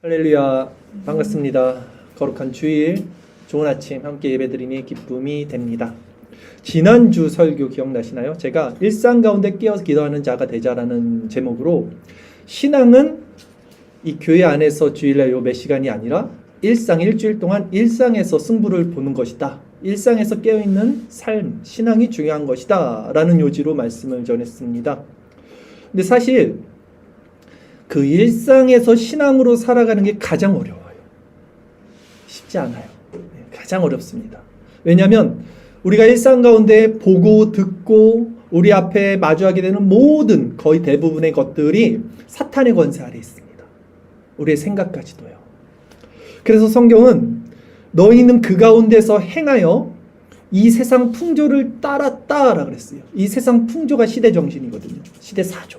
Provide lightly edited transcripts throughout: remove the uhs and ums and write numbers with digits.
할렐루야, 반갑습니다. 거룩한 주일, 좋은 아침 함께 예배드리니 기쁨이 됩니다. 지난주 설교 기억나시나요? 제가 일상 가운데 깨어서 기도하는 자가 되자라는 제목으로 신앙은 이 교회 안에서 주일날 요 몇 시간이 아니라 일주일 동안 일상에서 승부를 보는 것이다. 일상에서 깨어있는 삶, 신앙이 중요한 것이다 라는 요지로 말씀을 전했습니다. 근데 사실 그 일상에서 신앙으로 살아가는 게 가장 어려워요. 쉽지 않아요. 가장 어렵습니다. 왜냐하면 우리가 일상 가운데 보고 듣고 우리 앞에 마주하게 되는 모든 거의 대부분의 것들이 사탄의 권세 아래 있습니다. 우리의 생각까지도요. 그래서 성경은 너희는 그 가운데서 행하여 이 세상 풍조를 따랐다라고 그랬어요. 이 세상 풍조가 시대 정신이거든요. 시대 사조.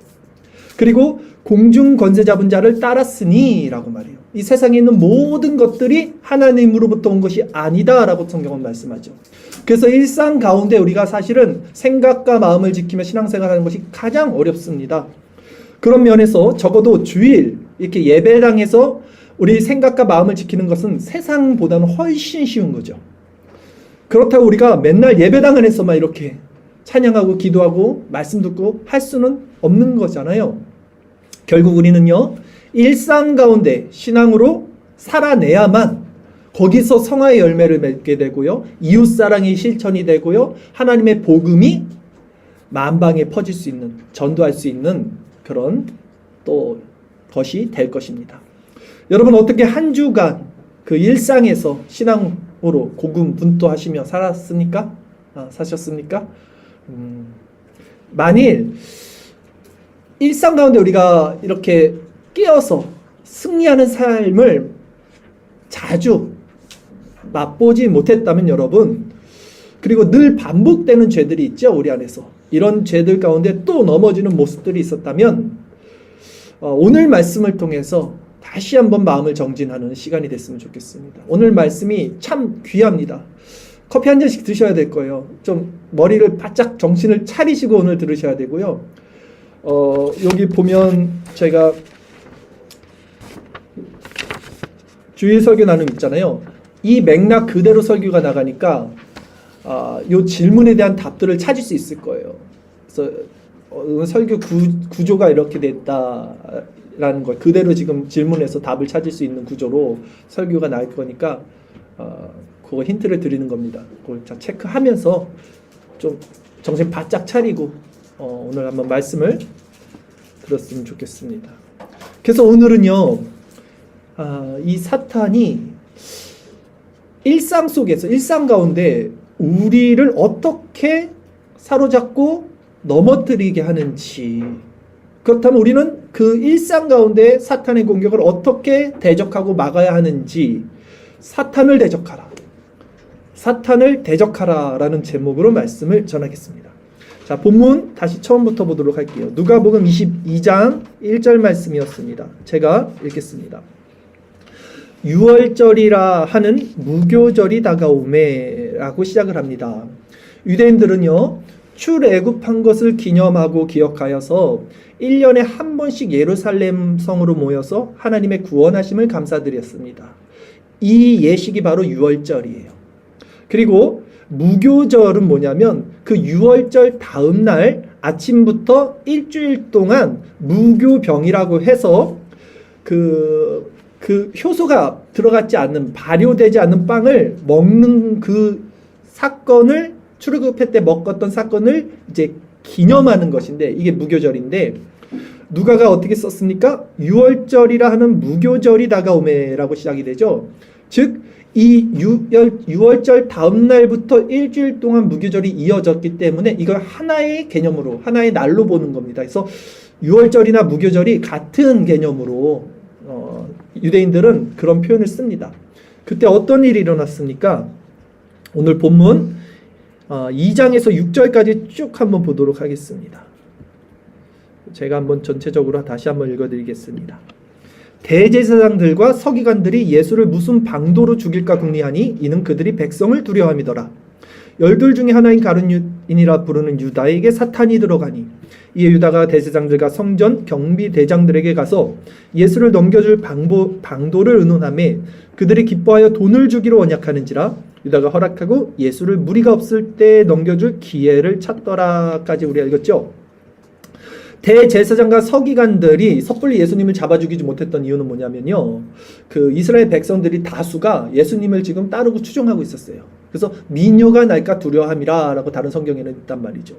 그리고 공중 권세 잡은 자를 따랐으니 라고 말해요. 이 세상에 있는 모든 것들이 하나님으로부터 온 것이 아니다 라고 성경은 말씀하죠. 그래서 일상 가운데 우리가 사실은 생각과 마음을 지키며 신앙생활하는 것이 가장 어렵습니다. 그런 면에서 적어도 주일 이렇게 예배당에서 우리 생각과 마음을 지키는 것은 세상보다는 훨씬 쉬운 거죠. 그렇다고 우리가 맨날 예배당 안에서만 이렇게 찬양하고 기도하고 말씀 듣고 할 수는 없는 거잖아요. 결국 우리는요, 일상 가운데 신앙으로 살아내야만 거기서 성화의 열매를 맺게 되고요, 이웃사랑이 실천이 되고요, 하나님의 복음이 만방에 퍼질 수 있는, 전도할 수 있는 그런 또 것이 될 것입니다. 여러분 어떻게 한 주간 그 일상에서 신앙으로 고군분투하시며 살았습니까? 사셨습니까? 만일 일상 가운데 우리가 이렇게 깨어서 승리하는 삶을 자주 맛보지 못했다면 여러분, 그리고 늘 반복되는 죄들이 있죠, 우리 안에서. 이런 죄들 가운데 또 넘어지는 모습들이 있었다면 오늘 말씀을 통해서 다시 한번 마음을 정진하는 시간이 됐으면 좋겠습니다. 오늘 말씀이 참 귀합니다. 커피 한 잔씩 드셔야 될 거예요. 좀 머리를 바짝 정신을 차리시고 오늘 들으셔야 되고요. 여기 보면 제가 주일 설교 나눔 있잖아요. 이 맥락 그대로 설교가 나가니까 이 질문에 대한 답들을 찾을 수 있을 거예요. 그래서 설교 구조가 이렇게 됐다라는 거 그대로 지금 질문에서 답을 찾을 수 있는 구조로 설교가 나올 거니까 그거 힌트를 드리는 겁니다. 그걸 체크하면서 좀 정신 바짝 차리고 오늘 한번 말씀을 들었으면 좋겠습니다. 그래서 오늘은요, 이 사탄이 일상 속에서, 일상 가운데 우리를 어떻게 사로잡고 넘어뜨리게 하는지, 그렇다면 우리는 그 일상 가운데 사탄의 공격을 어떻게 대적하고 막아야 하는지, 사탄을 대적하라 라는 제목으로 말씀을 전하겠습니다. 자, 본문 다시 처음부터 보도록 할게요. 누가복음 22장 1절 말씀이었습니다. 제가 읽겠습니다. 6월절이라 하는 무교절이 다가오매 라고 시작을 합니다. 유대인들은요, 출애굽한 것을 기념하고 기억하여서 1년에 한 번씩 예루살렘 성으로 모여서 하나님의 구원하심을 감사드렸습니다. 이 예식이 바로 6월절이에요. 그리고 무교절은 뭐냐면 그 6월절 다음 날 아침부터 일주일 동안 무교병이라고 해서 그 효소가 들어갔지 않는, 발효되지 않는 빵을 먹는 그 사건을, 출애굽할 때 먹었던 사건을 이제 기념하는 것인데, 이게 무교절인데, 누가가 어떻게 썼습니까? 6월절이라 하는 무교절이 다가오매라고 시작이 되죠. 즉 이 6월절 다음 날부터 일주일 동안 무교절이 이어졌기 때문에 이걸 하나의 개념으로, 하나의 날로 보는 겁니다. 그래서 6월절이나 무교절이 같은 개념으로 유대인들은 그런 표현을 씁니다. 그때 어떤 일이 일어났습니까? 오늘 본문 2장에서 6절까지 쭉 한번 보도록 하겠습니다. 제가 한번 전체적으로 다시 한번 읽어드리겠습니다. 대제사장들과 서기관들이 예수를 무슨 방도로 죽일까 궁리하니 이는 그들이 백성을 두려워함이더라. 12 중에 하나인 가룟인이라 부르는 유다에게 사탄이 들어가니 이에 유다가 대제사장들과 성전 경비대장들에게 가서 예수를 넘겨줄 방도를 의논하며 그들이 기뻐하여 돈을 주기로 언약하는지라 유다가 허락하고 예수를 무리가 없을 때 넘겨줄 기회를 찾더라까지 우리가 읽었죠. 대제사장과 서기관들이 섣불리 예수님을 잡아 죽이지 못했던 이유는 뭐냐면요, 그 이스라엘 백성들이 다수가 예수님을 지금 따르고 추종하고 있었어요. 그래서 민요가 날까 두려워함이라 라고 다른 성경에는 있단 말이죠.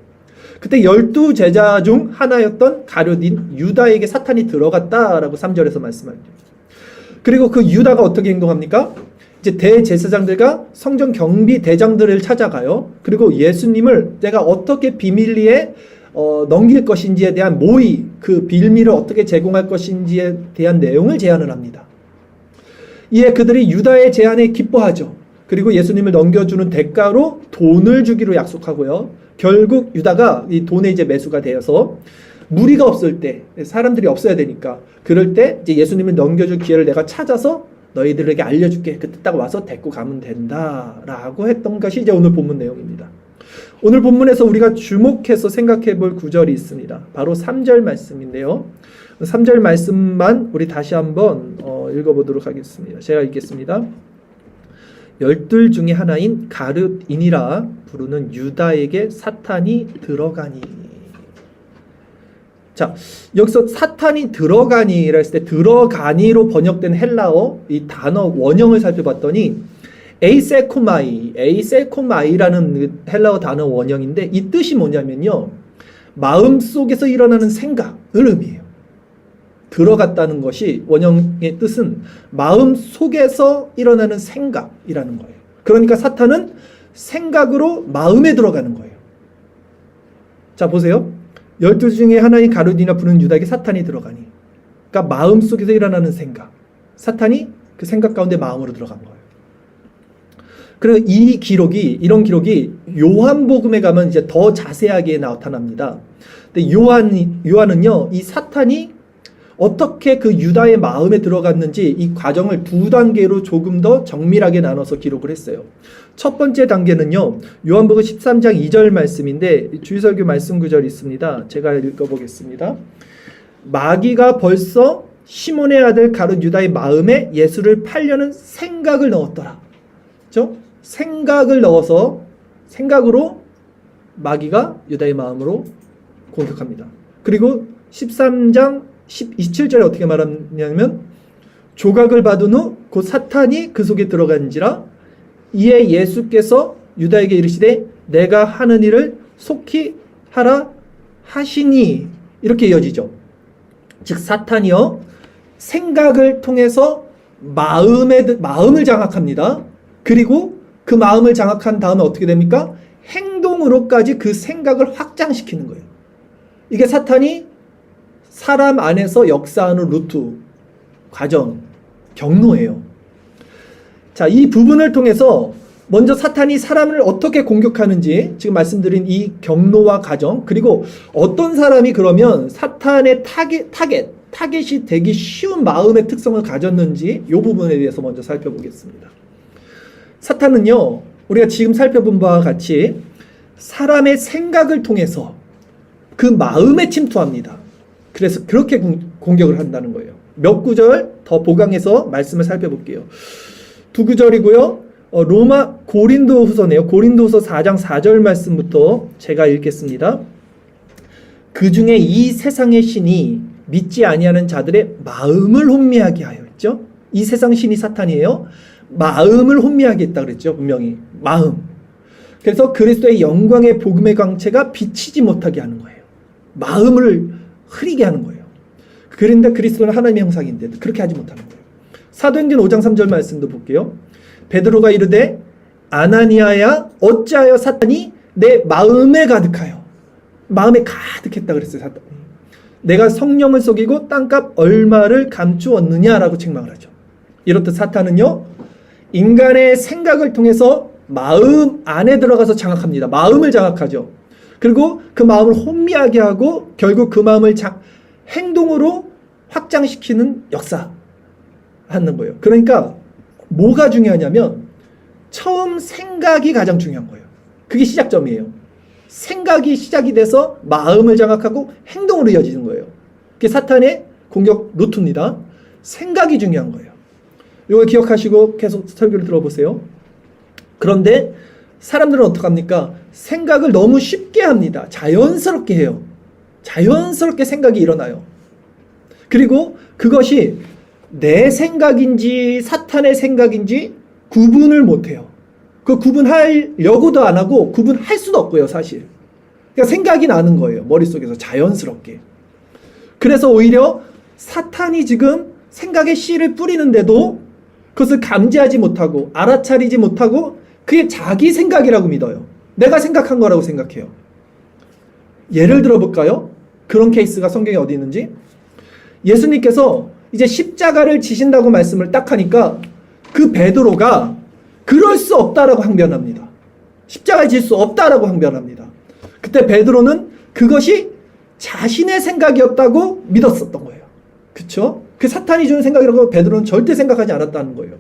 그때 12제자 중 하나였던 가룟인 유다에게 사탄이 들어갔다라고 3절에서 말씀합니다. 그리고 그 유다가 어떻게 행동합니까? 이제 대제사장들과 성전 경비 대장들을 찾아가요. 그리고 예수님을 내가 어떻게 비밀리에 넘길 것인지에 대한 모의, 그 빌미를 어떻게 제공할 것인지에 대한 내용을 제안을 합니다. 이에 그들이 유다의 제안에 기뻐하죠. 그리고 예수님을 넘겨주는 대가로 돈을 주기로 약속하고요. 결국 유다가 이 돈에 이제 매수가 되어서 무리가 없을 때, 사람들이 없어야 되니까, 그럴 때 이제 예수님을 넘겨줄 기회를 내가 찾아서 너희들에게 알려줄게. 그때 딱 와서 데리고 가면 된다라고 했던 것이 이제 오늘 본문 내용입니다. 오늘 본문에서 우리가 주목해서 생각해 볼 구절이 있습니다. 바로 3절 말씀인데요. 3절 말씀만 우리 다시 한번 읽어보도록 하겠습니다. 제가 읽겠습니다. 12 중에 하나인 가룟인이라 부르는 유다에게 사탄이 들어가니. 자, 여기서 사탄이 들어가니라 했을 때 들어가니로 번역된 헬라어 이 단어 원형을 살펴봤더니 에이세코마이라는 헬라어 단어 원형인데 이 뜻이 뭐냐면요, 마음속에서 일어나는 생각을 의미해요. 들어갔다는 것이 원형의 뜻은 마음속에서 일어나는 생각이라는 거예요. 그러니까 사탄은 생각으로 마음에 들어가는 거예요. 자, 보세요. 12 중에 하나인 가룟이나 부르는 유다에게 사탄이 들어가니. 그러니까 마음속에서 일어나는 생각. 사탄이 그 생각 가운데 마음으로 들어간 거예요. 그리고 이런 기록이 요한복음에 가면 이제 더 자세하게 나타납니다. 근데 요한은요, 이 사탄이 어떻게 그 유다의 마음에 들어갔는지 이 과정을 두 단계로 조금 더 정밀하게 나눠서 기록을 했어요. 첫 번째 단계는요, 요한복음 13장 2절 말씀인데 주일설교 말씀 구절이 있습니다. 제가 읽어보겠습니다. 마귀가 벌써 시몬의 아들 가룟 유다의 마음에 예수를 팔려는 생각을 넣었더라. 그렇죠? 생각을 넣어서 생각으로 마귀가 유다의 마음으로 공격합니다. 그리고 13장 27절에 어떻게 말하냐면 조각을 받은 후 곧 사탄이 그 속에 들어간지라 이에 예수께서 유다에게 이르시되 내가 하는 일을 속히 하라 하시니. 이렇게 이어지죠. 즉 사탄이요, 생각을 통해서 마음을 장악합니다. 그리고 그 마음을 장악한 다음에 어떻게 됩니까? 행동으로까지 그 생각을 확장시키는 거예요. 이게 사탄이 사람 안에서 역사하는 루트, 과정, 경로예요. 자, 이 부분을 통해서 먼저 사탄이 사람을 어떻게 공격하는지 지금 말씀드린 이 경로와 과정, 그리고 어떤 사람이 그러면 사탄의 타겟이 되기 쉬운 마음의 특성을 가졌는지 이 부분에 대해서 먼저 살펴보겠습니다. 사탄은요, 우리가 지금 살펴본 바와 같이 사람의 생각을 통해서 그 마음에 침투합니다. 그래서 그렇게 공격을 한다는 거예요. 몇 구절 더 보강해서 말씀을 살펴볼게요. 두 구절이고요. 고린도후서네요. 고린도후서 4장 4절 말씀부터 제가 읽겠습니다. 그 중에 이 세상의 신이 믿지 아니하는 자들의 마음을 혼미하게 하여 있죠. 이 세상 신이 사탄이에요. 마음을 혼미하게 했다 그랬죠. 분명히 마음. 그래서 그리스도의 영광의 복음의 광채가 비치지 못하게 하는 거예요. 마음을 흐리게 하는 거예요. 그런데 그리스도는 하나님의 형상인데 그렇게 하지 못하는 거예요. 사도행전 5장 3절 말씀도 볼게요. 베드로가 이르되 아나니아야 어찌하여 사탄이 내 마음에 가득하여. 마음에 가득했다 그랬어요. 사탄이. 내가 성령을 속이고 땅값 얼마를 감추었느냐라고 책망을 하죠. 이렇듯 사탄은요, 인간의 생각을 통해서 마음 안에 들어가서 장악합니다. 마음을 장악하죠. 그리고 그 마음을 혼미하게 하고 결국 그 마음을 행동으로 확장시키는 역사 하는 거예요. 그러니까 뭐가 중요하냐면 처음 생각이 가장 중요한 거예요. 그게 시작점이에요. 생각이 시작이 돼서 마음을 장악하고 행동으로 이어지는 거예요. 그게 사탄의 공격 루트입니다. 생각이 중요한 거예요. 이걸 기억하시고 계속 설교를 들어보세요. 그런데 사람들은 어떡합니까? 생각을 너무 쉽게 합니다. 자연스럽게 해요. 자연스럽게 생각이 일어나요. 그리고 그것이 내 생각인지 사탄의 생각인지 구분을 못해요. 그 구분하려고도 안 하고 구분할 수도 없고요, 사실. 그러니까 생각이 나는 거예요, 머릿속에서 자연스럽게. 그래서 오히려 사탄이 지금 생각의 씨를 뿌리는데도 그것을 감지하지 못하고 알아차리지 못하고 그게 자기 생각이라고 믿어요. 내가 생각한 거라고 생각해요. 예를 들어볼까요? 그런 케이스가 성경에 어디 있는지. 예수님께서 이제 십자가를 지신다고 말씀을 딱 하니까 그 베드로가 그럴 수 없다라고 항변합니다. 십자가에 질 수 없다라고 항변합니다. 그때 베드로는 그것이 자신의 생각이었다고 믿었었던 거예요. 그쵸? 그 사탄이 주는 생각이라고 베드로는 절대 생각하지 않았다는 거예요.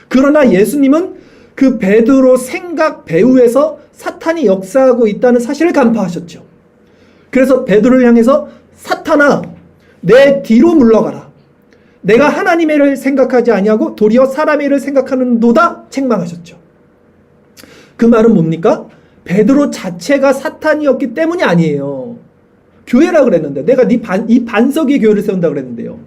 그러나 예수님은 그 베드로 생각 배후에서 사탄이 역사하고 있다는 사실을 간파하셨죠. 그래서 베드로를 향해서 사탄아, 내 뒤로 물러가라. 내가 하나님의 일을 생각하지 아니하고 도리어 사람의 일을 생각하는도다 책망하셨죠. 그 말은 뭡니까? 베드로 자체가 사탄이었기 때문이 아니에요. 교회라 그랬는데 내가 이 반석 위에 교회를 세운다 그랬는데요.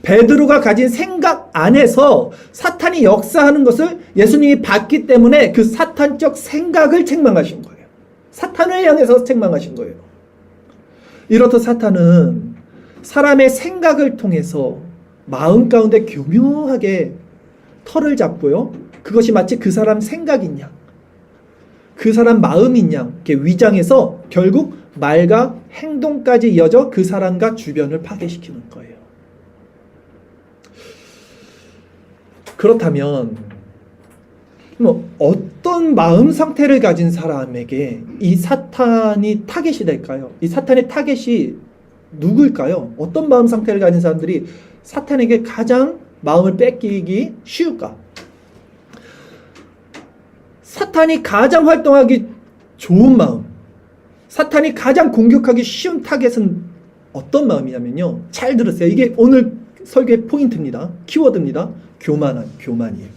베드로가 가진 생각 안에서 사탄이 역사하는 것을 예수님이 봤기 때문에 그 사탄적 생각을 책망하신 거예요. 사탄을 향해서 책망하신 거예요. 이렇듯 사탄은 사람의 생각을 통해서 마음 가운데 교묘하게 털을 잡고요. 그것이 마치 그 사람 생각인 양, 그 사람 마음인 양 이렇게 위장해서 결국 말과 행동까지 이어져 그 사람과 주변을 파괴시키는 거예요. 그렇다면 어떤 마음 상태를 가진 사람에게 이 사탄이 타겟이 될까요? 이 사탄의 타겟이 누구일까요? 어떤 마음 상태를 가진 사람들이 사탄에게 가장 마음을 뺏기기 쉬울까? 사탄이 가장 활동하기 좋은 마음, 사탄이 가장 공격하기 쉬운 타겟은 어떤 마음이냐면요. 잘 들으세요. 이게 오늘 설교의 포인트입니다. 키워드입니다. 교만이에요.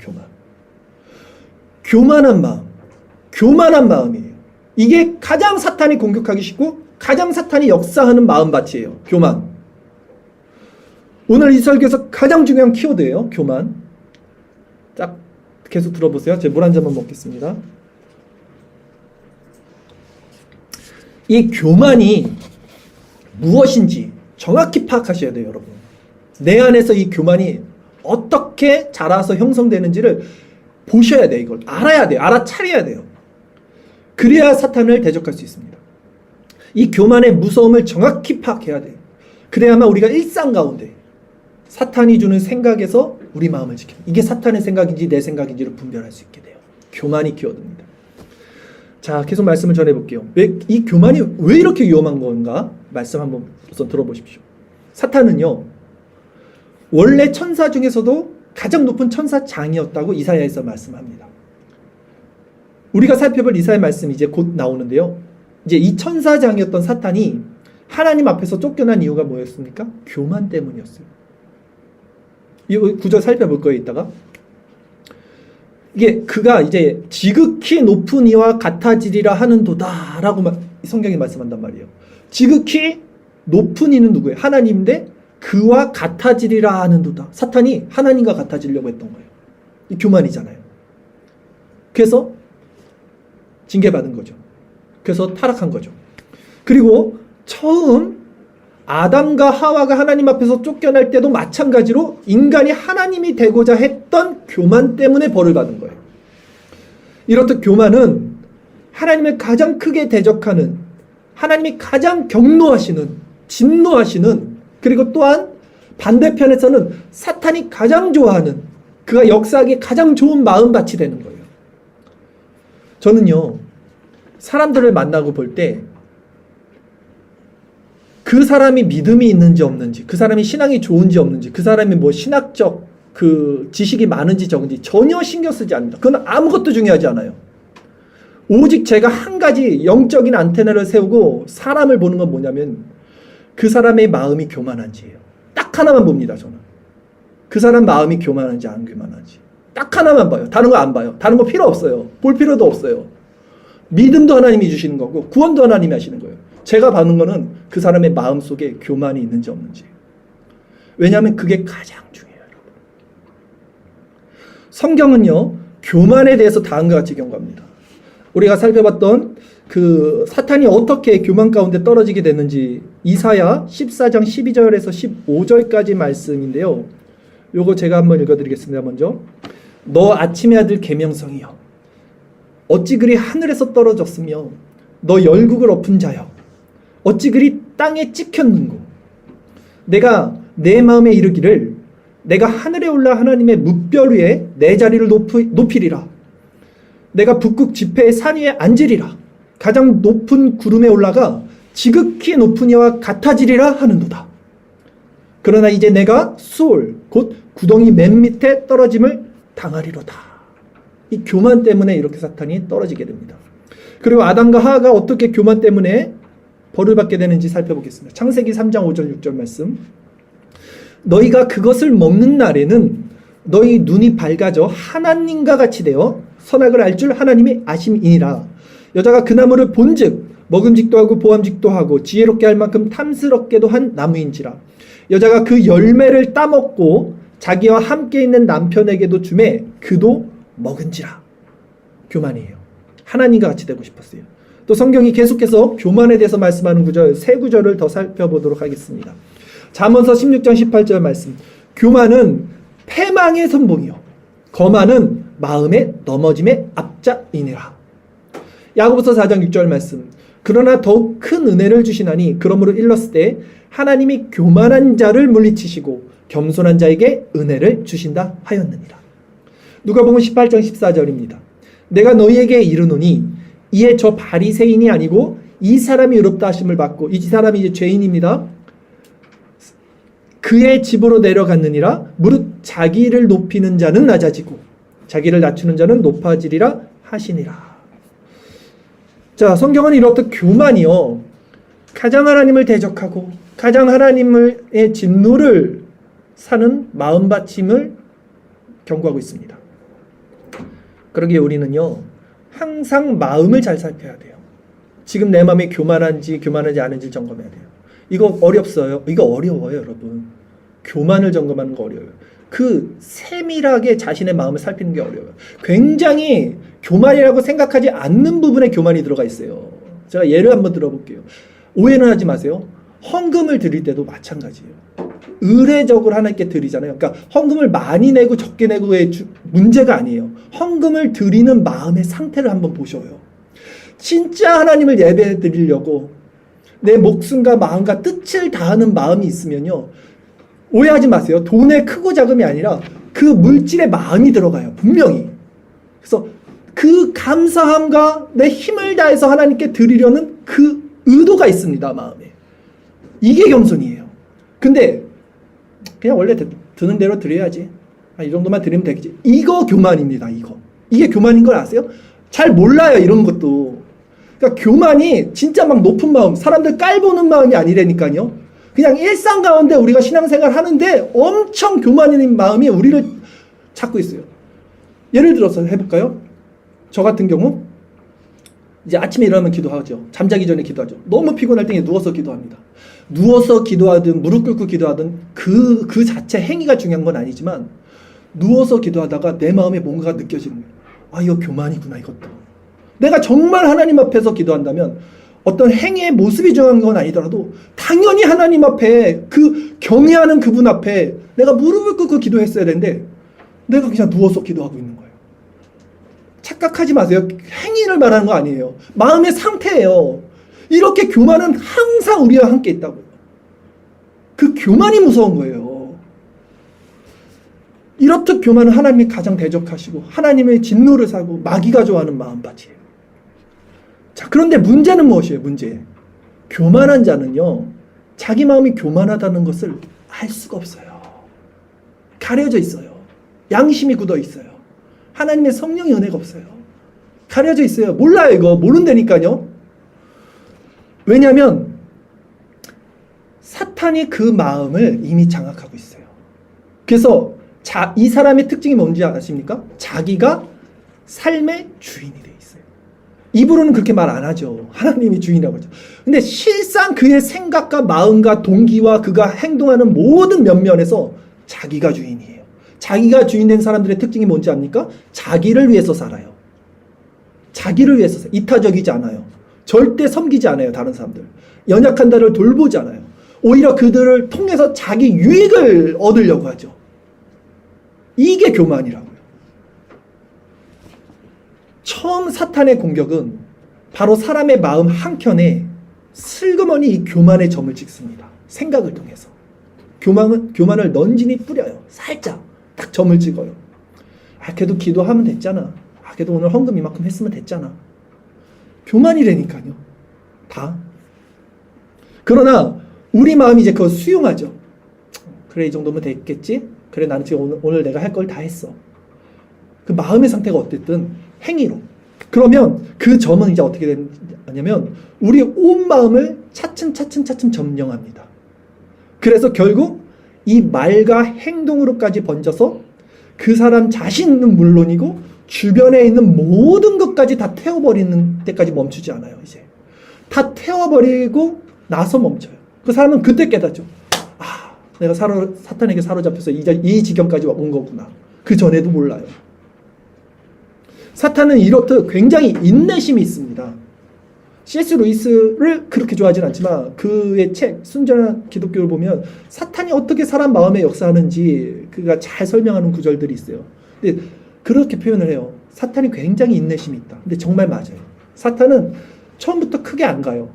교만한 마음. 교만한 마음이에요. 이게 가장 사탄이 공격하기 쉽고 가장 사탄이 역사하는 마음밭이에요. 교만. 오늘 이 설교에서 가장 중요한 키워드예요. 교만. 딱 계속 들어보세요. 제가 물 한 잔만 먹겠습니다. 이 교만이 무엇인지 정확히 파악하셔야 돼요, 여러분. 내 안에서 이 교만이 어떻게 자라서 형성되는지를 보셔야 돼요. 이걸 알아야 돼요. 알아차려야 돼요. 그래야 사탄을 대적할 수 있습니다. 이 교만의 무서움을 정확히 파악해야 돼요. 그래야만 우리가 일상 가운데 사탄이 주는 생각에서 우리 마음을 지켜요. 이게 사탄의 생각인지 내 생각인지를 분별할 수 있게 돼요. 교만이 키워드입니다. 자, 계속 말씀을 전해볼게요. 이 교만이 왜 이렇게 위험한 건가? 말씀 한번 우선 들어보십시오. 사탄은요, 원래 천사 중에서도 가장 높은 천사장이었다고 이사야에서 말씀합니다. 우리가 살펴볼 이사야 말씀이 이제 곧 나오는데요. 이제 이 천사장이었던 사탄이 하나님 앞에서 쫓겨난 이유가 뭐였습니까? 교만 때문이었어요. 이 구절 살펴볼 거예요, 이따가. 이게 그가 이제 지극히 높은 이와 같아지리라 하는도다라고 성경이 말씀한단 말이에요. 지극히 높은 이는 누구예요? 하나님인데 그와 같아지리라 하는도다. 사탄이 하나님과 같아지려고 했던 거예요. 이 교만이잖아요. 그래서 징계받은 거죠. 그래서 타락한 거죠. 그리고 처음 아담과 하와가 하나님 앞에서 쫓겨날 때도 마찬가지로 인간이 하나님이 되고자 했던 교만 때문에 벌을 받은 거예요. 이렇듯 교만은 하나님을 가장 크게 대적하는, 하나님이 가장 경노하시는, 진노하시는, 그리고 또한 반대편에서는 사탄이 가장 좋아하는, 그가 역사하기 가장 좋은 마음밭이 되는 거예요. 저는요, 사람들을 만나고 볼 때 그 사람이 믿음이 있는지 없는지, 그 사람이 신앙이 좋은지 없는지, 그 사람이 뭐 신학적 그 지식이 많은지 적은지 전혀 신경 쓰지 않습니다. 그건 아무것도 중요하지 않아요. 오직 제가 한 가지 영적인 안테나를 세우고 사람을 보는 건 뭐냐면 그 사람의 마음이 교만한지예요. 딱 하나만 봅니다. 저는 그 사람 마음이 교만한지 안 교만한지 딱 하나만 봐요. 다른 거 안 봐요. 다른 거 필요 없어요. 볼 필요도 없어요. 믿음도 하나님이 주시는 거고 구원도 하나님이 하시는 거예요. 제가 봐는 거는 그 사람의 마음 속에 교만이 있는지 없는지. 왜냐하면 그게 가장 중요해요. 여러분. 성경은요 교만에 대해서 다음과 같이 경고합니다. 우리가 살펴봤던 그 사탄이 어떻게 교만 가운데 떨어지게 됐는지 이사야 14장 12절에서 15절까지 말씀인데요. 요거 제가 한번 읽어드리겠습니다. 먼저 너 아침의 아들 계명성이여 어찌 그리 하늘에서 떨어졌으며 너 열국을 엎은 자여 어찌 그리 땅에 찍혔는고 내가 내 마음에 이르기를 내가 하늘에 올라 하나님의 뭇별 위에 내 자리를 높이리라 내가 북극 지폐의 산 위에 앉으리라 가장 높은 구름에 올라가 지극히 높은 이와 같아지리라 하는도다. 그러나 이제 내가 수올 곧 구덩이 맨 밑에 떨어짐을 당하리로다. 이 교만 때문에 이렇게 사탄이 떨어지게 됩니다. 그리고 아담과 하와가 어떻게 교만 때문에 벌을 받게 되는지 살펴보겠습니다. 창세기 3장 5절 6절 말씀. 너희가 그것을 먹는 날에는 너희 눈이 밝아져 하나님과 같이 되어 선악을 알 줄 하나님이 아심이니라. 여자가 그 나무를 본즉 먹음직도 하고 보암직도 하고 지혜롭게 할 만큼 탐스럽게도 한 나무인지라. 여자가 그 열매를 따먹고 자기와 함께 있는 남편에게도 주매 그도 먹은지라. 교만이에요. 하나님과 같이 되고 싶었어요. 또 성경이 계속해서 교만에 대해서 말씀하는 구절, 세 구절을 더 살펴보도록 하겠습니다. 잠언서 16장 18절 말씀. 교만은 패망의 선봉이요 거만은 마음의 넘어짐의 앞자이니라. 야고보서 4장 6절 말씀. 그러나 더욱 큰 은혜를 주시나니 그러므로 일렀을 때 하나님이 교만한 자를 물리치시고 겸손한 자에게 은혜를 주신다 하였느니라. 누가복음 18장 14절입니다. 내가 너희에게 이르노니 이에 저 바리새인이 아니고 이 사람이 의롭다 하심을 받고 이 사람이 이제 죄인입니다. 그의 집으로 내려갔느니라. 무릇 자기를 높이는 자는 낮아지고 자기를 낮추는 자는 높아지리라 하시니라. 자, 성경은 이렇듯 교만이요 가장 하나님을 대적하고 가장 하나님의 진노를 사는 마음받침을 경고하고 있습니다. 그러기에 우리는요 항상 마음을 잘 살펴야 돼요. 지금 내 마음이 교만한지 아닌지 점검해야 돼요. 이거 어렵어요. 이거 어려워요, 여러분. 교만을 점검하는 거 어려워요. 그 세밀하게 자신의 마음을 살피는 게 어려워요. 굉장히 교만이라고 생각하지 않는 부분에 교만이 들어가 있어요. 제가 예를 한번 들어볼게요. 오해는 하지 마세요. 헌금을 드릴 때도 마찬가지예요. 의례적으로 하나님께 드리잖아요. 그러니까 헌금을 많이 내고 적게 내고의 문제가 아니에요. 헌금을 드리는 마음의 상태를 한번 보셔요. 진짜 하나님을 예배 드리려고 내 목숨과 마음과 뜻을 다하는 마음이 있으면요. 오해하지 마세요. 돈의 크고 작음이 아니라 그 물질의 마음이 들어가요. 분명히. 그래서 그 감사함과 내 힘을 다해서 하나님께 드리려는 그 의도가 있습니다. 마음에. 이게 겸손이에요. 근데 그냥 원래 드는 대로 드려야지. 이 정도만 드리면 되겠지. 이거 교만입니다. 이게 교만인 걸 아세요? 잘 몰라요. 이런 것도. 그러니까 교만이 진짜 막 높은 마음, 사람들 깔보는 마음이 아니라니까요. 그냥 일상 가운데 우리가 신앙생활 하는데 엄청 교만인 마음이 우리를 찾고 있어요. 예를 들어서 해볼까요? 저 같은 경우 이제 아침에 일어나면 기도하죠. 잠자기 전에 기도하죠. 너무 피곤할 때 누워서 기도합니다. 누워서 기도하든 무릎 꿇고 기도하든 그 자체 행위가 중요한 건 아니지만 누워서 기도하다가 내 마음에 뭔가가 느껴지는 거예요. 아, 이거 교만이구나, 이것도. 내가 정말 하나님 앞에서 기도한다면 어떤 행위의 모습이 중요한 건 아니더라도 당연히 하나님 앞에 그 경외하는 그분 앞에 내가 무릎을 꿇고 기도했어야 되는데 내가 그냥 누워서 기도하고 있는 거예요. 착각하지 마세요. 행위를 말하는 거 아니에요. 마음의 상태예요. 이렇게 교만은 항상 우리와 함께 있다고요. 그 교만이 무서운 거예요. 이렇듯 교만은 하나님이 가장 대적하시고 하나님의 진노를 사고 마귀가 좋아하는 마음밭이에요. 자, 그런데 문제는 무엇이에요? 문제. 교만한 자는요, 자기 마음이 교만하다는 것을 알 수가 없어요. 가려져 있어요. 양심이 굳어 있어요. 하나님의 성령의 은혜가 없어요. 가려져 있어요. 몰라요. 이거 모른다니까요. 왜냐하면 사탄이 그 마음을 이미 장악하고 있어요. 그래서 이 사람의 특징이 뭔지 아십니까? 자기가 삶의 주인이 돼 있어요. 입으로는 그렇게 말 안 하죠. 하나님이 주인이라고 하죠. 근데 실상 그의 생각과 마음과 동기와 그가 행동하는 모든 면면에서 자기가 주인이에요. 자기가 주인된 사람들의 특징이 뭔지 압니까? 자기를 위해서 살아요. 자기를 위해서 살아요. 이타적이지 않아요. 절대 섬기지 않아요. 다른 사람들. 연약한 자를 돌보지 않아요. 오히려 그들을 통해서 자기 유익을 얻으려고 하죠. 이게 교만이라고요. 처음 사탄의 공격은 바로 사람의 마음 한켠에 슬그머니 이 교만의 점을 찍습니다. 생각을 통해서. 교만을 넌진히 뿌려요. 살짝 딱 점을 찍어요. 그래도 기도하면 됐잖아. 그래도 오늘 헌금 이만큼 했으면 됐잖아. 교만이라니까요. 다. 그러나 우리 마음이 이제 그걸 수용하죠. 그래, 이 정도면 됐겠지? 그래, 나는 지금 오늘 내가 할 걸 다 했어. 그 마음의 상태가 어쨌든 행위로. 그러면 그 점은 이제 어떻게 되냐면 우리 온 마음을 차츰 점령합니다. 그래서 결국 이 말과 행동으로까지 번져서 그 사람 자신은 물론이고 주변에 있는 모든 것까지 다 태워버리는 때까지 멈추지 않아요. 이제 다 태워버리고 나서 멈춰요. 그 사람은 그때 깨닫죠. 내가 사탄에게 사로잡혀서 이 지경까지 온 거구나. 그 전에도 몰라요. 사탄은 이렇듯 굉장히 인내심이 있습니다. C.S. 루이스를 그렇게 좋아하진 않지만 그의 책 순전한 기독교를 보면 사탄이 어떻게 사람 마음에 역사하는지 그가 잘 설명하는 구절들이 있어요. 근데 그렇게 표현을 해요. 사탄이 굉장히 인내심이 있다. 근데 정말 맞아요. 사탄은 처음부터 크게 안 가요.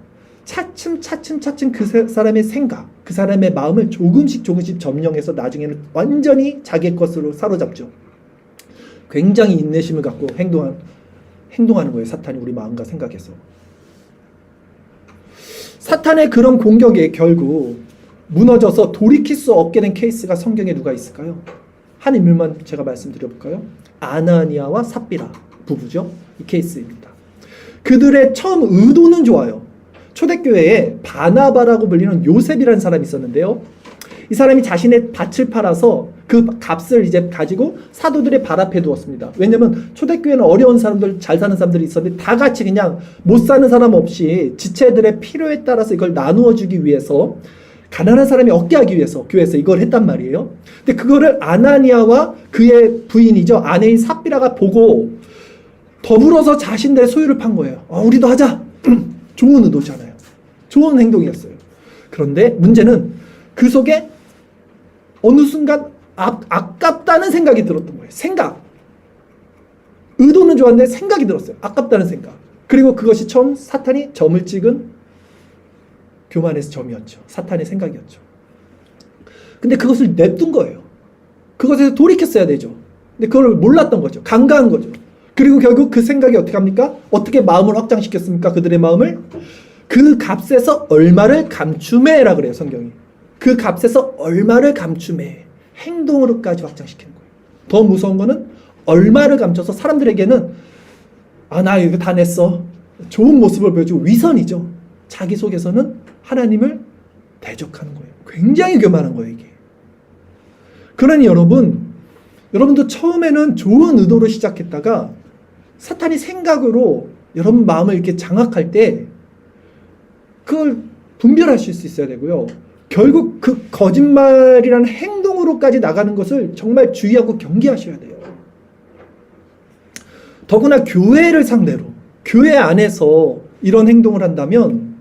차츰 그 사람의 생각, 그 사람의 마음을 조금씩 점령해서 나중에는 완전히 자기 것으로 사로잡죠. 굉장히 인내심을 갖고 행동하는 거예요. 사탄이 우리 마음과 생각에서. 사탄의 그런 공격에 결국 무너져서 돌이킬 수 없게 된 케이스가 성경에 누가 있을까요? 한 인물만 제가 말씀드려볼까요? 아나니아와 삽비라 부부죠. 이 케이스입니다. 그들의 처음 의도는 좋아요. 초대교회에 바나바라고 불리는 요셉이라는 사람이 있었는데요. 이 사람이 자신의 밭을 팔아서 그 값을 이제 가지고 사도들의 발 앞에 두었습니다. 왜냐면 초대교회는 어려운 사람들, 잘 사는 사람들이 있었는데 다 같이 그냥 못 사는 사람 없이 지체들의 필요에 따라서 이걸 나누어 주기 위해서 가난한 사람이 얻게 하기 위해서 교회에서 이걸 했단 말이에요. 근데 그거를 아나니아와 그의 부인이죠. 아내인 삽비라가 보고 더불어서 자신들의 소유를 판 거예요. 우리도 하자. 좋은 의도잖아요. 좋은 행동이었어요. 그런데 문제는 그 속에 어느 순간 아깝다는 생각이 들었던 거예요. 생각. 의도는 좋았는데 생각이 들었어요. 아깝다는 생각. 그리고 그것이 처음 사탄이 점을 찍은 교만에서 점이었죠. 사탄의 생각이었죠. 근데 그것을 냅둔 거예요. 그것에서 돌이켰어야 되죠. 근데 그걸 몰랐던 거죠. 간과한 거죠. 그리고 결국 그 생각이 어떻게 합니까? 어떻게 마음을 확장시켰습니까? 그들의 마음을? 그 값에서 얼마를 감추매라 그래요, 성경이. 그 값에서 얼마를 감추매. 행동으로까지 확장시키는 거예요. 더 무서운 거는 얼마를 감춰서 사람들에게는 나 이거 다 냈어. 좋은 모습을 보여주고 위선이죠. 자기 속에서는 하나님을 대적하는 거예요. 굉장히 교만한 거예요, 이게. 그러니 여러분도 처음에는 좋은 의도로 시작했다가 사탄이 생각으로 여러분 마음을 이렇게 장악할 때 그걸 분별하실 수 있어야 되고요. 결국 그 거짓말이라는 행동으로까지 나가는 것을 정말 주의하고 경계하셔야 돼요. 더구나 교회를 상대로, 교회 안에서 이런 행동을 한다면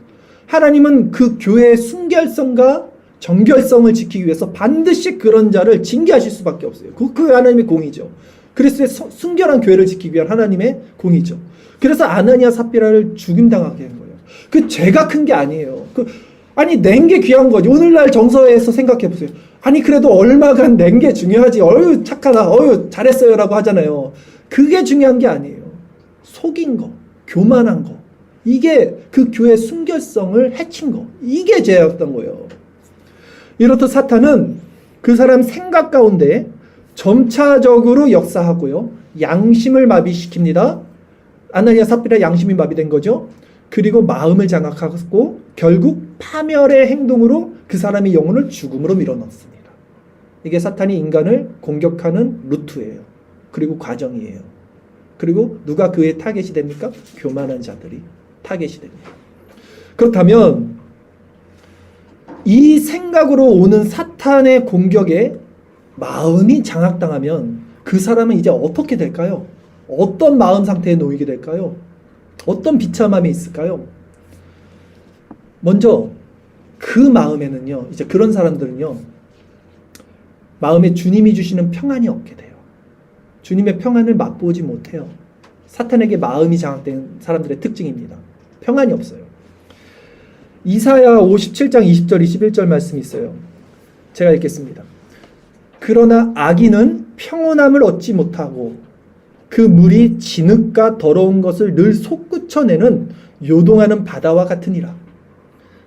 하나님은 그 교회의 순결성과 정결성을 지키기 위해서 반드시 그런 자를 징계하실 수밖에 없어요. 그 하나님의 공의죠. 그리스도의 순결한 교회를 지키기 위한 하나님의 공의죠. 그래서 아나니아 삽비라를 죽임당하게 된 거예요. 그 죄가 큰 게 아니에요. 낸 게 귀한 거지. 오늘날 정서에서 생각해 보세요. 그래도 얼마간 낸 게 중요하지. 착하다. 잘했어요. 라고 하잖아요. 그게 중요한 게 아니에요. 속인 거, 교만한 거. 이게 그 교회의 순결성을 해친 거. 이게 죄였던 거예요. 이렇듯 사탄은 그 사람 생각 가운데 점차적으로 역사하고요. 양심을 마비시킵니다. 아나니아 삽비라 양심이 마비된 거죠. 그리고 마음을 장악하고 결국 파멸의 행동으로 그 사람의 영혼을 죽음으로 밀어넣습니다. 이게 사탄이 인간을 공격하는 루트예요. 그리고 과정이에요. 그리고 누가 그의 타겟이 됩니까? 교만한 자들이 타겟이 됩니다. 그렇다면 이 생각으로 오는 사탄의 공격에 마음이 장악당하면 그 사람은 이제 어떻게 될까요? 어떤 마음 상태에 놓이게 될까요? 어떤 비참함이 있을까요? 먼저 그 마음에는요, 이제 그런 사람들은요, 마음에 주님이 주시는 평안이 없게 돼요. 주님의 평안을 맛보지 못해요. 사탄에게 마음이 장악된 사람들의 특징입니다. 평안이 없어요. 이사야 57장 20절 21절 말씀이 있어요. 제가 읽겠습니다. 그러나 악인은 평온함을 얻지 못하고 그 물이 진흙과 더러운 것을 늘 솟구쳐내는 요동하는 바다와 같으니라.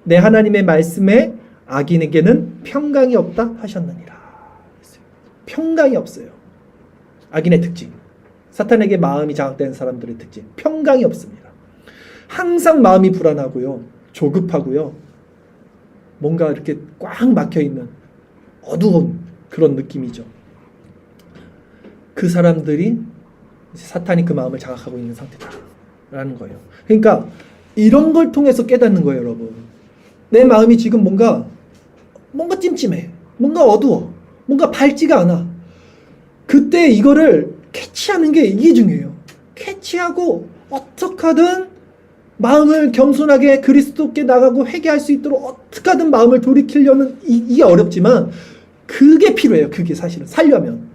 내 하나님의 말씀에 악인에게는 평강이 없다 하셨느니라. 평강이 없어요. 악인의 특징. 사탄에게 마음이 장악된 사람들의 특징. 평강이 없습니다. 항상 마음이 불안하고요. 조급하고요. 뭔가 이렇게 꽉 막혀있는 어두운 그런 느낌이죠. 그 사람들이 사탄이 그 마음을 장악하고 있는 상태다라는 거예요. 그러니까 이런 걸 통해서 깨닫는 거예요, 여러분. 내 마음이 지금 뭔가 찜찜해. 뭔가 어두워. 뭔가 밝지가 않아. 그때 이거를 캐치하는 게 이게 중요해요. 캐치하고 어떻게 하든 마음을 겸손하게 그리스도께 나가고 회개할 수 있도록 어떻게 하든 마음을 돌이키려는 이게 어렵지만 그게 필요해요. 그게 사실은 살려면.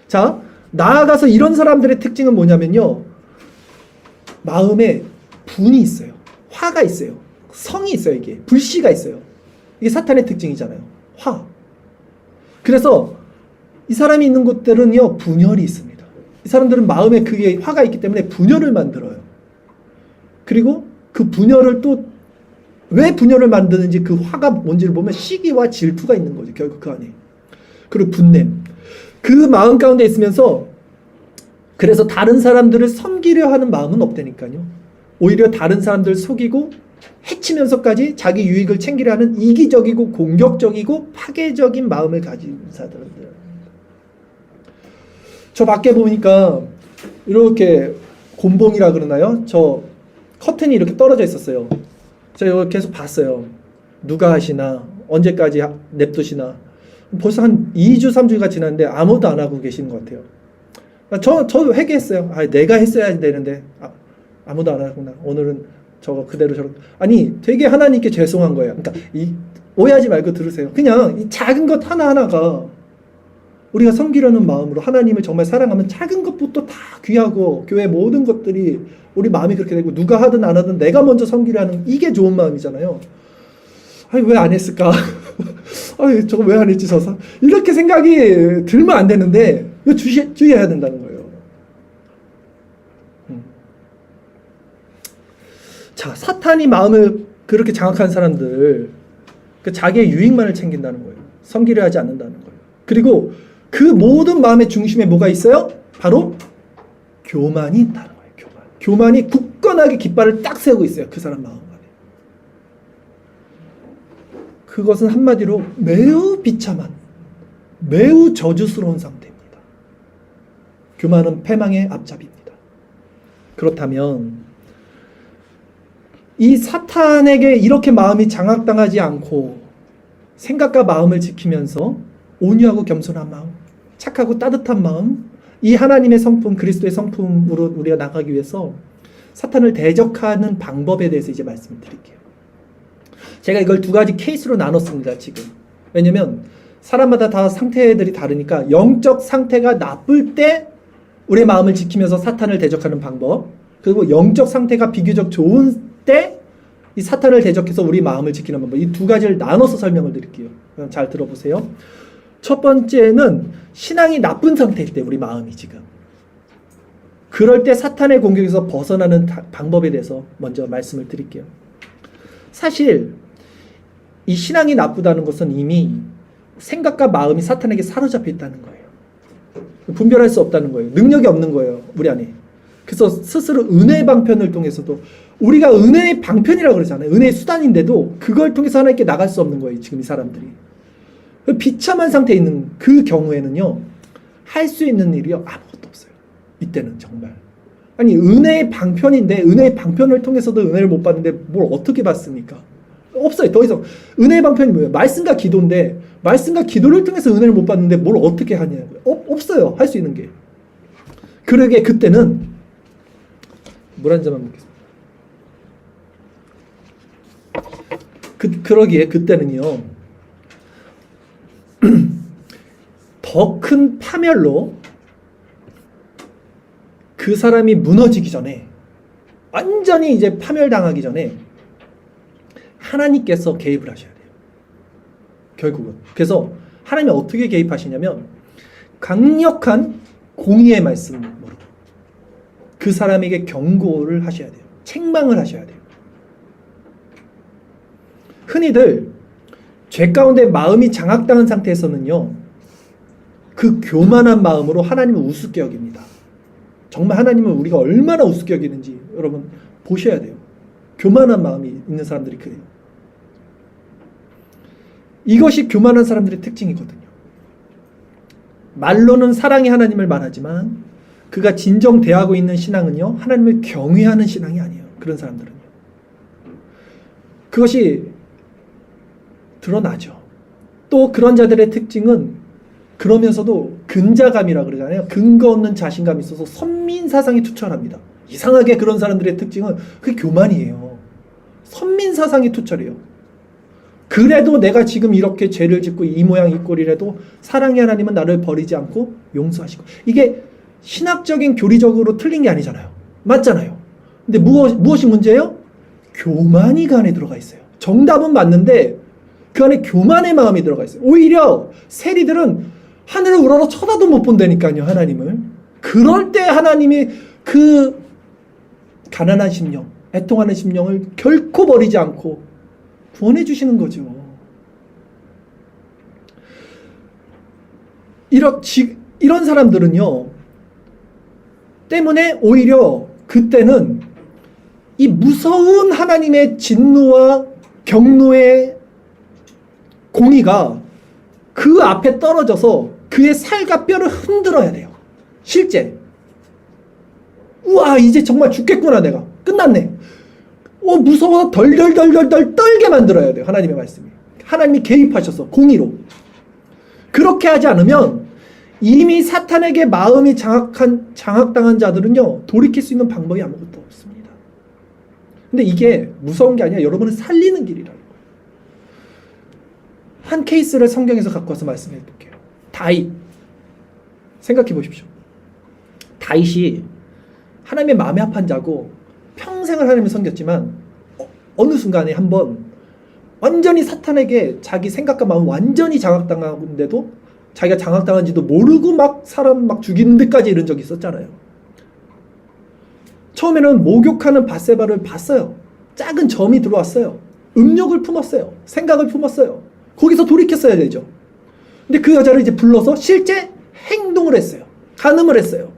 자, 나아가서 이런 사람들의 특징은 뭐냐면요. 마음에 분이 있어요. 화가 있어요. 성이 있어요. 이게 불씨가 있어요. 이게 사탄의 특징이잖아요. 화. 그래서 이 사람이 있는 곳들은요, 분열이 있습니다. 이 사람들은 마음에 그게 화가 있기 때문에 분열을 만들어요. 그리고 그 분열을 또 왜 분열을 만드는지 그 화가 뭔지를 보면 시기와 질투가 있는 거죠. 결국 그 안에. 그리고 분냄. 그 마음 가운데 있으면서 그래서 다른 사람들을 섬기려 하는 마음은 없다니까요. 오히려 다른 사람들을 속이고 해치면서까지 자기 유익을 챙기려 하는 이기적이고 공격적이고 파괴적인 마음을 가진 사람들. 저 밖에 보니까 이렇게 곤봉이라 그러나요? 저 커튼이 이렇게 떨어져 있었어요. 제가 이거 계속 봤어요. 누가 하시나? 언제까지 냅두시나? 벌써 한 2주, 3주가 지났는데 아무도 안 하고 계시는 것 같아요. 저도 회개했어요. 내가 했어야 되는데 아무도 안 하구나. 오늘은 저거 그대로 저렇게. 아니 되게 하나님께 죄송한 거예요. 그러니까 오해하지 말고 들으세요. 그냥 이 작은 것 하나하나가 우리가 섬기려는 마음으로 하나님을 정말 사랑하면 작은 것부터 다 귀하고 교회 모든 것들이 우리 마음이 그렇게 되고 누가 하든 안 하든 내가 먼저 섬기려 하는 이게 좋은 마음이잖아요. 아니 왜 안 했을까? 아니 저거 왜 안 했지 저서 이렇게 생각이 들면 안 되는데 이거 주의해야 된다는 거예요. 자, 사탄이 마음을 그렇게 장악한 사람들 자기의 유익만을 챙긴다는 거예요. 섬기려 하지 않는다는 거예요. 그리고 그 모든 마음의 중심에 뭐가 있어요? 바로 교만이 있다는 거예요. 교만이 굳건하게 깃발을 딱 세우고 있어요. 그 사람 마음 안에. 그것은 한마디로 매우 비참한, 매우 저주스러운 상태입니다. 교만은 패망의 앞잡이입니다. 그렇다면 이 사탄에게 이렇게 마음이 장악당하지 않고 생각과 마음을 지키면서 온유하고 겸손한 마음, 착하고 따뜻한 마음, 이 하나님의 성품, 그리스도의 성품으로 우리가 나가기 위해서 사탄을 대적하는 방법에 대해서 이제 말씀을 드릴게요. 제가 이걸 두 가지 케이스로 나눴습니다, 지금. 왜냐면 사람마다 다 상태들이 다르니까 영적 상태가 나쁠 때 우리의 마음을 지키면서 사탄을 대적하는 방법, 그리고 영적 상태가 비교적 좋은 때 이 사탄을 대적해서 우리 마음을 지키는 방법, 이 두 가지를 나눠서 설명을 드릴게요. 잘 들어보세요. 첫 번째는 신앙이 나쁜 상태일 때 우리 마음이 지금 그럴 때 사탄의 공격에서 벗어나는 방법에 대해서 먼저 말씀을 드릴게요. 사실 이 신앙이 나쁘다는 것은 이미 생각과 마음이 사탄에게 사로잡혀 있다는 거예요. 분별할 수 없다는 거예요. 능력이 없는 거예요. 우리 안에. 그래서 스스로 은혜의 방편을 통해서도 우리가 은혜의 방편이라고 그러잖아요. 은혜의 수단인데도 그걸 통해서 하나님께 나갈 수 없는 거예요. 지금 이 사람들이. 비참한 상태에 있는 그 경우에는요. 할 수 있는 일이요. 아무것도 없어요. 이때는 정말. 아니 은혜의 방편인데 은혜의 방편을 통해서도 은혜를 못 받는데 뭘 어떻게 받습니까? 없어요. 더 이상. 은혜의 방편이 뭐예요? 말씀과 기도인데 말씀과 기도를 통해서 은혜를 못 받는데 뭘 어떻게 하냐고요. 없어요. 할 수 있는 게. 그러게 그때는 물 한 잔만 먹겠습니다. 그러기에 그때는요. 더 큰 파멸로 그 사람이 무너지기 전에 완전히 이제 파멸당하기 전에 하나님께서 개입을 하셔야 돼요. 결국은. 그래서 하나님이 어떻게 개입하시냐면 강력한 공의의 말씀으로 그 사람에게 경고를 하셔야 돼요. 책망을 하셔야 돼요. 흔히들 죄 가운데 마음이 장악당한 상태에서는요. 그 교만한 마음으로 하나님을 우습게 여깁니다. 정말 하나님은 우리가 얼마나 우습게 여기는지 여러분 보셔야 돼요. 교만한 마음이 있는 사람들이 그래요. 이것이 교만한 사람들의 특징이거든요. 말로는 사랑의 하나님을 말하지만 그가 진정 대하고 있는 신앙은요. 하나님을 경외하는 신앙이 아니에요. 그런 사람들은요. 그것이 드러나죠. 또 그런 자들의 특징은 그러면서도 근자감이라 그러잖아요. 근거 없는 자신감이 있어서 선민사상이 투철합니다. 이상하게 그런 사람들의 특징은 그게 교만이에요. 선민사상이 투철해요. 그래도 내가 지금 이렇게 죄를 짓고 이 모양 이 꼴이라도 사랑의 하나님은 나를 버리지 않고 용서하시고. 이게 신학적인 교리적으로 틀린 게 아니잖아요. 맞잖아요. 근데 무엇이 문제예요? 교만이 그 안에 들어가 있어요. 정답은 맞는데 그 안에 교만의 마음이 들어가 있어요. 오히려 세리들은 하늘을 우러러 쳐다도 못 본다니까요. 하나님을. 그럴 때 하나님이 그 가난한 심령, 애통하는 심령을 결코 버리지 않고 구원해 주시는 거죠. 이런 사람들은요. 때문에 오히려 그때는 이 무서운 하나님의 진노와 경노의 공의가 그 앞에 떨어져서 그의 살과 뼈를 흔들어야 돼요. 실제. 우와 이제 정말 죽겠구나 내가. 끝났네. 무서워서 덜덜덜덜 떨게 만들어야 돼요. 하나님의 말씀이. 하나님이 개입하셔서 공의로. 그렇게 하지 않으면 이미 사탄에게 마음이 장악당한 자들은요. 돌이킬 수 있는 방법이 아무것도 없습니다. 근데 이게 무서운 게 아니라 여러분을 살리는 길이라는 거예요. 한 케이스를 성경에서 갖고 와서 말씀해 볼게요. 다윗. 생각해 보십시오. 다윗이 하나님의 마음에 합한 자고 평생을 하나님을 섬겼지만 어느 순간에 한번 완전히 사탄에게 자기 생각과 마음을 완전히 장악당하는데도 자기가 장악당한지도 모르고 막 사람 막 죽이는 데까지 이른 적이 있었잖아요. 처음에는 목욕하는 밧세바를 봤어요. 작은 점이 들어왔어요. 음욕을 품었어요. 생각을 품었어요. 거기서 돌이켰어야 되죠. 근데 그 여자를 이제 불러서 실제 행동을 했어요. 간음을 했어요.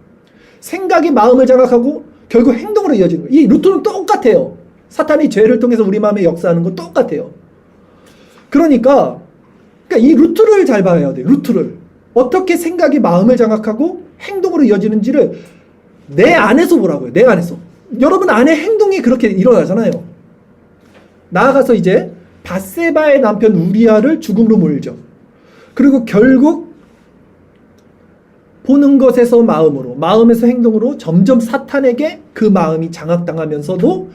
생각이 마음을 장악하고 결국 행동으로 이어지는 거예요. 이 루트는 똑같아요. 사탄이 죄를 통해서 우리 마음에 역사하는 건 똑같아요. 그러니까 이 루트를 잘 봐야 돼요. 루트를. 어떻게 생각이 마음을 장악하고 행동으로 이어지는지를 내 안에서 보라고요. 내 안에서. 여러분 안에 행동이 그렇게 일어나잖아요. 나아가서 이제 밧세바의 남편 우리아를 죽음으로 몰죠. 그리고 결국 보는 것에서 마음으로, 마음에서 행동으로 점점 사탄에게 그 마음이 장악당하면서도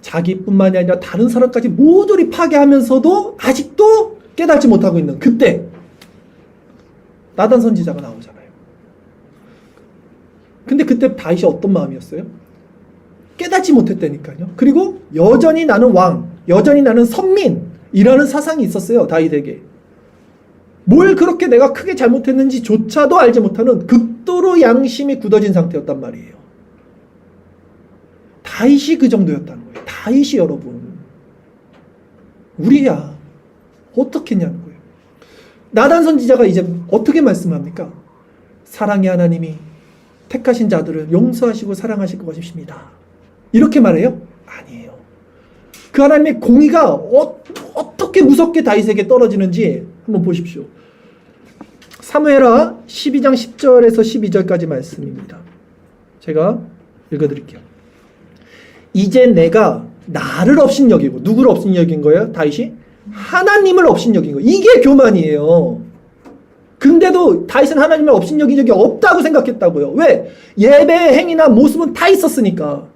자기뿐만이 아니라 다른 사람까지 모조리 파괴하면서도 아직도 깨닫지 못하고 있는 그때 나단 선지자가 나오잖아요. 근데 그때 다윗이 어떤 마음이었어요? 깨닫지 못했다니까요. 그리고 여전히 나는 왕, 여전히 나는 선민이라는 사상이 있었어요. 다윗에게. 뭘 그렇게 내가 크게 잘못했는지조차도 알지 못하는 극도로 양심이 굳어진 상태였단 말이에요. 다윗이 그 정도였다는 거예요. 다윗이 여러분. 우리야. 어떻게 했냐는 거예요. 나단 선지자가 이제 어떻게 말씀합니까? 사랑의 하나님이 택하신 자들을 용서하시고 사랑하실 것입니다. 이렇게 말해요? 아니에요. 그 하나님의 공의가 어떻게 무섭게 다윗에게 떨어지는지 한번 보십시오. 사무엘하 12장 10절에서 12절까지 말씀입니다. 제가 읽어드릴게요. 이제 내가 나를 업신여기고, 누구를 업신여긴 거예요? 다윗이? 하나님을 업신여긴 거예요. 이게 교만이에요. 근데도 다윗은 하나님을 업신여긴 적이 없다고 생각했다고요. 왜? 예배의 행위나 모습은 다 있었으니까.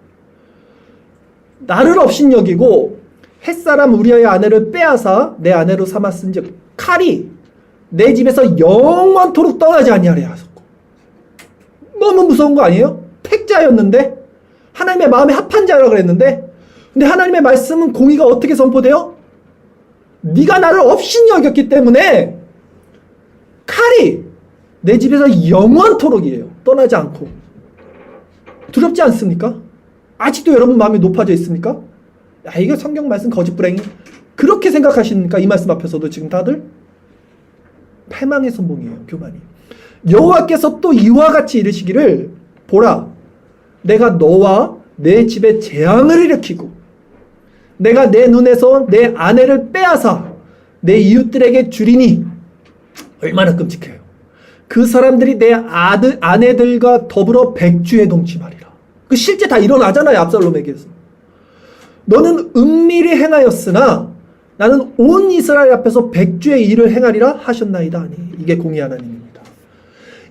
나를 업신여기고 햇사람 우리아의 아내를 빼앗아 내 아내로 삼았은즉 칼이 내 집에서 영원토록 떠나지 아니하리라 하셨고. 너무 무서운 거 아니에요? 택자였는데, 하나님의 마음에 합한 자라고 그랬는데, 근데 하나님의 말씀은 공의가 어떻게 선포돼요? 네가 나를 업신여겼기 때문에 칼이 내 집에서 영원토록이에요. 떠나지 않고. 두렵지 않습니까? 아직도 여러분 마음이 높아져 있습니까? 야, 이거 성경 말씀 거짓부랭이. 그렇게 생각하십니까? 이 말씀 앞에서도 지금 다들? 패망의 선봉이에요. 교만이. 여호와께서 또 이와 같이 이르시기를, 보라, 내가 너와 내 집에 재앙을 일으키고 내가 내 눈에서 내 아내를 빼앗아 내 이웃들에게 주리니. 얼마나 끔찍해요. 그 사람들이 내 아내들과 더불어 백주에 동침하리라. 그 실제 다 일어나잖아요. 압살롬에게서. 너는 은밀히 행하였으나 나는 온 이스라엘 앞에서 백주의 일을 행하리라 하셨나이다. 아니, 이게 공의 하나님입니다.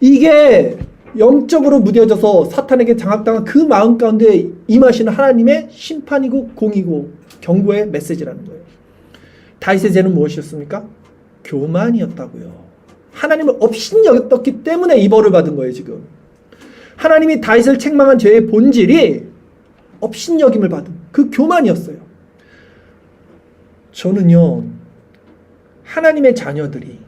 이게 영적으로 무뎌져서 사탄에게 장악당한 그 마음 가운데 임하시는 하나님의 심판이고 공이고 경고의 메시지라는 거예요. 다윗의 죄는 무엇이었습니까? 교만이었다고요. 하나님을 업신여겼기 때문에 이 벌을 받은 거예요. 지금 하나님이 다윗을 책망한 죄의 본질이 업신여김을 받은 그 교만이었어요. 저는요, 하나님의 자녀들이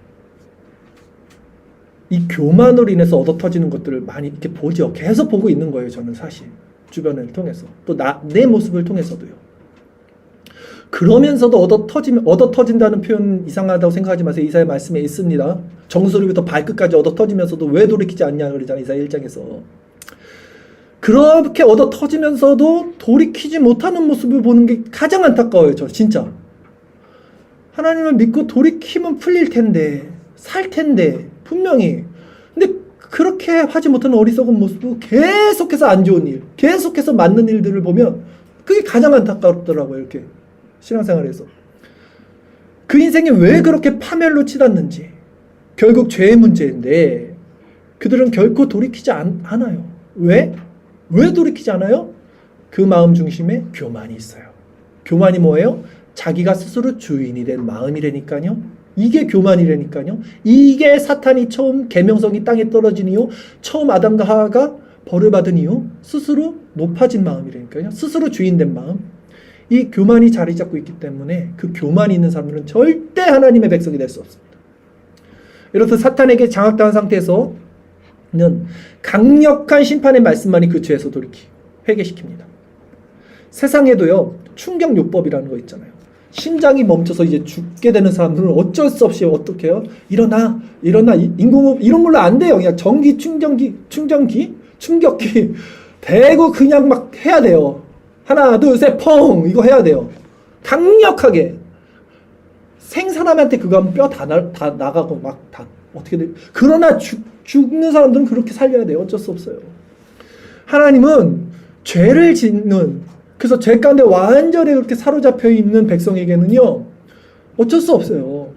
이 교만으로 인해서 얻어터지는 것들을 많이 이렇게 보죠. 계속 보고 있는 거예요. 저는 사실 주변을 통해서, 또 내 모습을 통해서도요. 그러면서도 얻어터진다는 표현 이상하다고 생각하지 마세요. 이사야 말씀에 있습니다. 정수리부터 발끝까지 얻어터지면서도 왜 돌이키지 않냐 그러잖아요. 이사야 1장에서. 그렇게 얻어터지면서도 돌이키지 못하는 모습을 보는 게 가장 안타까워요. 저 진짜. 하나님을 믿고 돌이키면 풀릴 텐데, 살 텐데, 분명히. 근데 그렇게 하지 못하는 어리석은 모습을 계속해서 안 좋은 일, 계속해서 맞는 일들을 보면 그게 가장 안타깝더라고요. 이렇게 신앙생활에서. 그 인생이 왜 그렇게 파멸로 치닫는지, 결국 죄의 문제인데 그들은 결코 돌이키지 않아요. 왜? 왜 돌이키지 않아요? 그 마음 중심에 교만이 있어요. 교만이 뭐예요? 자기가 스스로 주인이 된 마음이라니까요. 이게 교만이라니까요. 이게 사탄이 처음 계명성이 땅에 떨어진 이유, 처음 아담과 하와가 벌을 받은 이유, 스스로 높아진 마음이라니까요. 스스로 주인된 마음. 이 교만이 자리 잡고 있기 때문에 그 교만이 있는 사람들은 절대 하나님의 백성이 될 수 없습니다. 이렇듯 사탄에게 장악당한 상태에서는 강력한 심판의 말씀만이 그 죄에서 돌이키고 회개시킵니다. 세상에도요, 충격요법이라는 거 있잖아요. 심장이 멈춰서 이제 죽게 되는 사람들은 어쩔 수 없이 어떻게 해요? 일어나, 인공호흡 이런 걸로 안 돼요. 그냥 전기, 충격기 대고 그냥 막 해야 돼요. 하나, 둘, 셋, 펑! 이거 해야 돼요. 강력하게. 생사람한테 그거 하면 뼈 다 나가고 막 다 어떻게 돼. 그러나 죽는 사람들은 그렇게 살려야 돼요. 어쩔 수 없어요. 하나님은 죄를 짓는, 그래서 죄 가운데 완전히 그렇게 사로잡혀 있는 백성에게는요, 어쩔 수 없어요.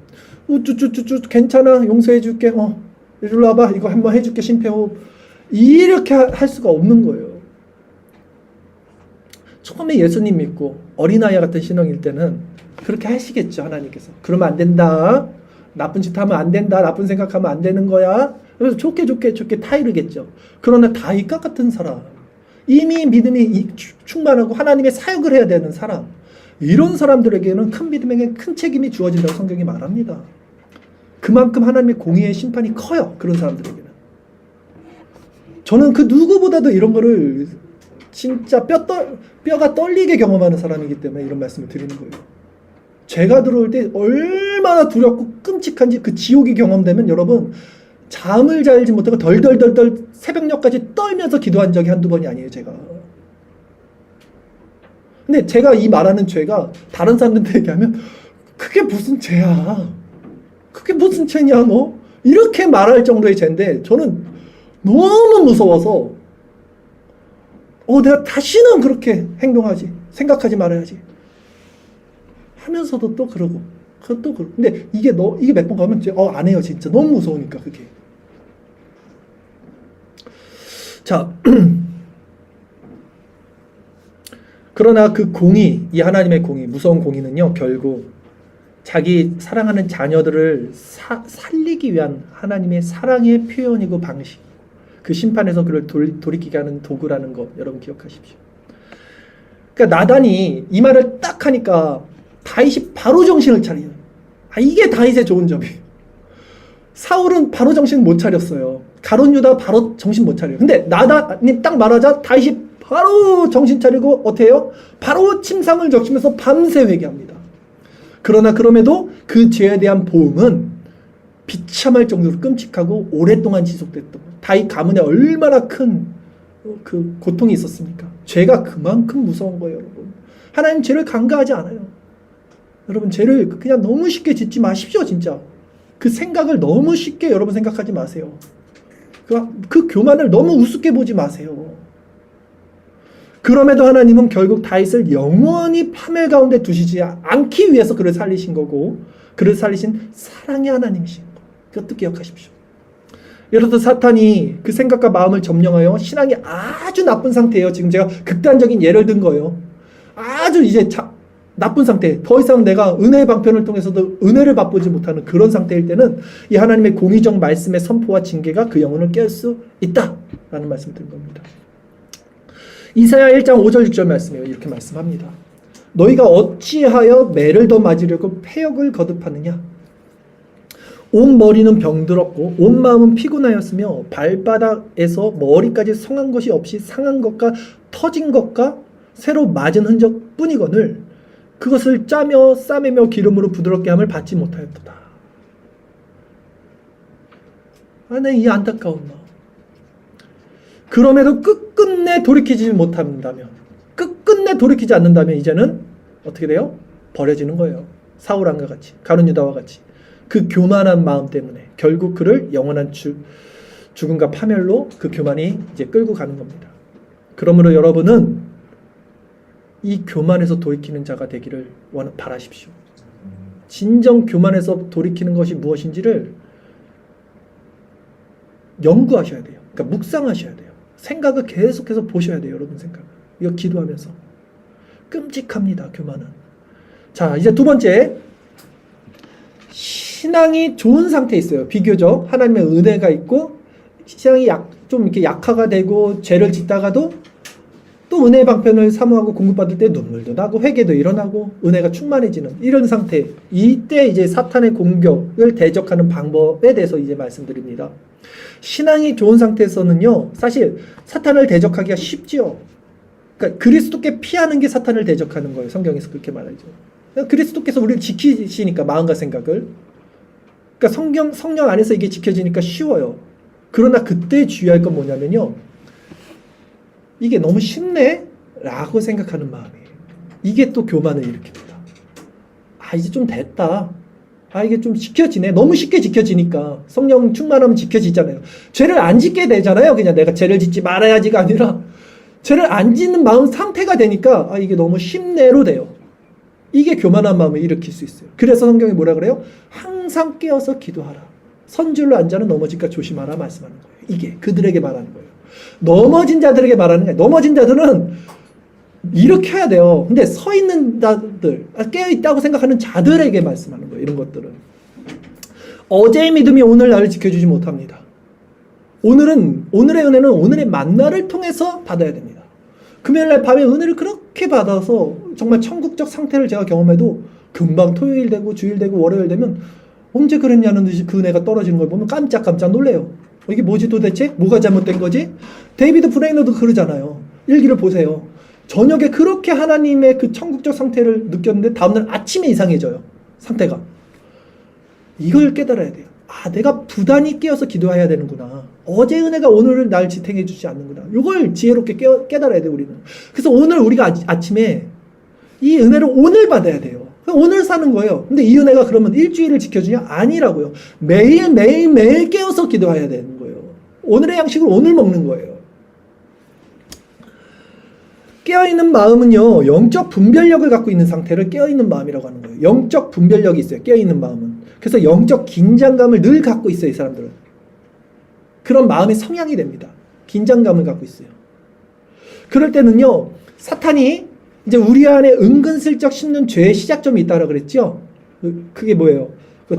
우쭈쭈쭈쭈 괜찮아, 용서해 줄게. 이리로 와봐, 이거 한번 해줄게, 심폐호흡. 이렇게 할 수가 없는 거예요. 처음에 예수님 믿고 어린아이 같은 신앙일 때는 그렇게 하시겠죠. 하나님께서. 그러면 안 된다. 나쁜 짓 하면 안 된다. 나쁜 생각하면 안 되는 거야. 그래서 좋게 타이르겠죠. 그러나 다윗과 같은 사람, 이미 믿음이 충만하고 하나님의 사역을 해야 되는 사람, 이런 사람들에게는 큰 믿음에게 큰 책임이 주어진다고 성경이 말합니다. 그만큼 하나님의 공의의 심판이 커요. 그런 사람들에게는. 저는 그 누구보다도 이런 거를 진짜 뼈가 떨리게 경험하는 사람이기 때문에 이런 말씀을 드리는 거예요. 죄가 들어올 때 얼마나 두렵고 끔찍한지 그 지옥이 경험되면 여러분 잠을 자지 못하고 덜덜덜덜 새벽녘까지 떨면서 기도한 적이 한두 번이 아니에요, 제가. 근데 제가 이 말하는 죄가 다른 사람들한테 얘기하면 그게 무슨 죄야? 그게 무슨 죄냐 너? 이렇게 말할 정도의 죄인데 저는 너무 무서워서 내가 다시는 그렇게 행동하지, 생각하지 말아야지 하면서도 또 그러고 그것도 그러고. 근데 이게 몇 번 가면 안 해요. 진짜 너무 무서우니까 그게. 자, 그러나 그 공의, 이 하나님의 공의, 무서운 공의는요, 결국 자기 사랑하는 자녀들을 살리기 위한 하나님의 사랑의 표현이고 방식, 그 심판에서 그를 돌이키게 하는 도구라는 것 여러분 기억하십시오. 그러니까 나단이 이 말을 딱 하니까 다윗이 바로 정신을 차려요. 이게 다윗의 좋은 점이에요. 사울은 바로 정신 못 차렸어요. 가룟 유다 바로 정신 못 차려요. 근데 나단이 딱 말하자 다윗이 바로 정신 차리고 어떻게 해요? 바로 침상을 적시면서 밤새 회개합니다. 그러나 그럼에도 그 죄에 대한 보응은 비참할 정도로 끔찍하고 오랫동안 지속됐던 거예요. 다윗 가문에 얼마나 큰 그 고통이 있었습니까? 죄가 그만큼 무서운 거예요, 여러분. 하나님 죄를 간과하지 않아요. 여러분, 죄를 그냥 너무 쉽게 짓지 마십시오, 진짜. 그 생각을 너무 쉽게 여러분 생각하지 마세요. 그 교만을 너무 우습게 보지 마세요. 그럼에도 하나님은 결국 다윗을 영원히 파멸 가운데 두시지 않기 위해서 그를 살리신 거고, 그를 살리신 사랑의 하나님이신 거. 그것도 기억하십시오. 예를 들어 사탄이 그 생각과 마음을 점령하여 신앙이 아주 나쁜 상태예요. 지금 제가 극단적인 예를 든 거예요. 아주 이제 나쁜 상태, 더 이상 내가 은혜의 방편을 통해서도 은혜를 맛보지 못하는 그런 상태일 때는 이 하나님의 공의적 말씀의 선포와 징계가 그 영혼을 깰 수 있다라는 말씀을 드린 겁니다. 이사야 1장 5절 6절 말씀이에요. 이렇게 말씀합니다. 너희가 어찌하여 매를 더 맞으려고 패역을 거듭하느냐? 온 머리는 병들었고 온 마음은 피곤하였으며 발바닥에서 머리까지 성한 것이 없이 상한 것과 터진 것과 새로 맞은 흔적 뿐이거늘 그것을 짜며 싸매며 기름으로 부드럽게 함을 받지 못하였도다. 내 이 안타까운 마음. 그럼에도 끝끝내 돌이키지 못한다면, 끝끝내 돌이키지 않는다면 이제는 어떻게 돼요? 버려지는 거예요. 사울왕과 같이, 가룟 유다와 같이. 그 교만한 마음 때문에 결국 그를 영원한 죽음과 파멸로 그 교만이 이제 끌고 가는 겁니다. 그러므로 여러분은 이 교만에서 돌이키는 자가 되기를 바라십시오. 진정 교만에서 돌이키는 것이 무엇인지를 연구하셔야 돼요. 그러니까 묵상하셔야 돼요. 생각을 계속해서 보셔야 돼요. 여러분 생각. 이거 기도하면서. 끔찍합니다. 교만은. 자, 이제 두 번째. 신앙이 좋은 상태에 있어요. 비교적 하나님의 은혜가 있고 신앙이 좀 이렇게 약화가 되고 죄를 짓다가도 또 은혜의 방편을 사모하고 공급받을 때 눈물도 나고 회개도 일어나고 은혜가 충만해지는 이런 상태. 이때 이제 사탄의 공격을 대적하는 방법에 대해서 이제 말씀드립니다. 신앙이 좋은 상태에서는요, 사실 사탄을 대적하기가 쉽지요. 그러니까 그리스도께 피하는 게 사탄을 대적하는 거예요. 성경에서 그렇게 말하죠. 그리스도께서 우리를 지키시니까 마음과 생각을. 그러니까 성령 안에서 이게 지켜지니까 쉬워요. 그러나 그때 주의할 건 뭐냐면요. 이게 너무 쉽네? 라고 생각하는 마음이에요. 이게 또 교만을 일으킵니다. 이제 좀 됐다. 이게 좀 지켜지네. 너무 쉽게 지켜지니까. 성령 충만하면 지켜지잖아요. 죄를 안 짓게 되잖아요. 그냥 내가 죄를 짓지 말아야지가 아니라 죄를 안 짓는 마음 상태가 되니까 이게 너무 쉽네로 돼요. 이게 교만한 마음을 일으킬 수 있어요. 그래서 성경이 뭐라 그래요? 항상 깨어서 기도하라. 선줄로 앉아는 넘어질까 조심하라 말씀하는 거예요. 이게 그들에게 말하는 거예요. 넘어진 자들에게 말하는 거예요. 넘어진 자들은 일으켜야 돼요. 근데 서 있는 자들, 깨어있다고 생각하는 자들에게 말씀하는 거예요. 이런 것들은. 어제의 믿음이 오늘 나를 지켜주지 못합니다. 오늘의 은혜는 오늘의 만나를 통해서 받아야 됩니다. 금요일날 밤에 은혜를 그렇게 받아서 정말 천국적 상태를 제가 경험해도 금방 토요일 되고 주일 되고 월요일 되면 언제 그랬냐는 듯이 그 은혜가 떨어지는 걸 보면 깜짝깜짝 놀래요. 이게 뭐지 도대체? 뭐가 잘못된 거지? 데이비드 브레이너도 그러잖아요. 일기를 보세요. 저녁에 그렇게 하나님의 그 천국적 상태를 느꼈는데 다음날 아침에 이상해져요. 상태가. 이걸 깨달아야 돼요. 내가 부단히 깨어서 기도해야 되는구나. 어제 은혜가 오늘을 날 지탱해 주지 않는구나. 이걸 지혜롭게 깨달아야 돼요, 우리는. 그래서 오늘 우리가 아침에 이 은혜를 오늘 받아야 돼요. 오늘 사는 거예요. 근데 이 은혜가 그러면 일주일을 지켜주냐? 아니라고요. 매일 깨어서 기도해야 되는 거예요. 오늘의 양식을 오늘 먹는 거예요. 깨어있는 마음은요, 영적 분별력을 갖고 있는 상태를 깨어있는 마음이라고 하는 거예요. 영적 분별력이 있어요, 깨어있는 마음은. 그래서 영적 긴장감을 늘 갖고 있어요, 이 사람들은. 그런 마음의 성향이 됩니다. 긴장감을 갖고 있어요. 그럴 때는요, 사탄이 이제 우리 안에 은근슬쩍 심는 죄의 시작점이 있다고 그랬죠? 그게 뭐예요?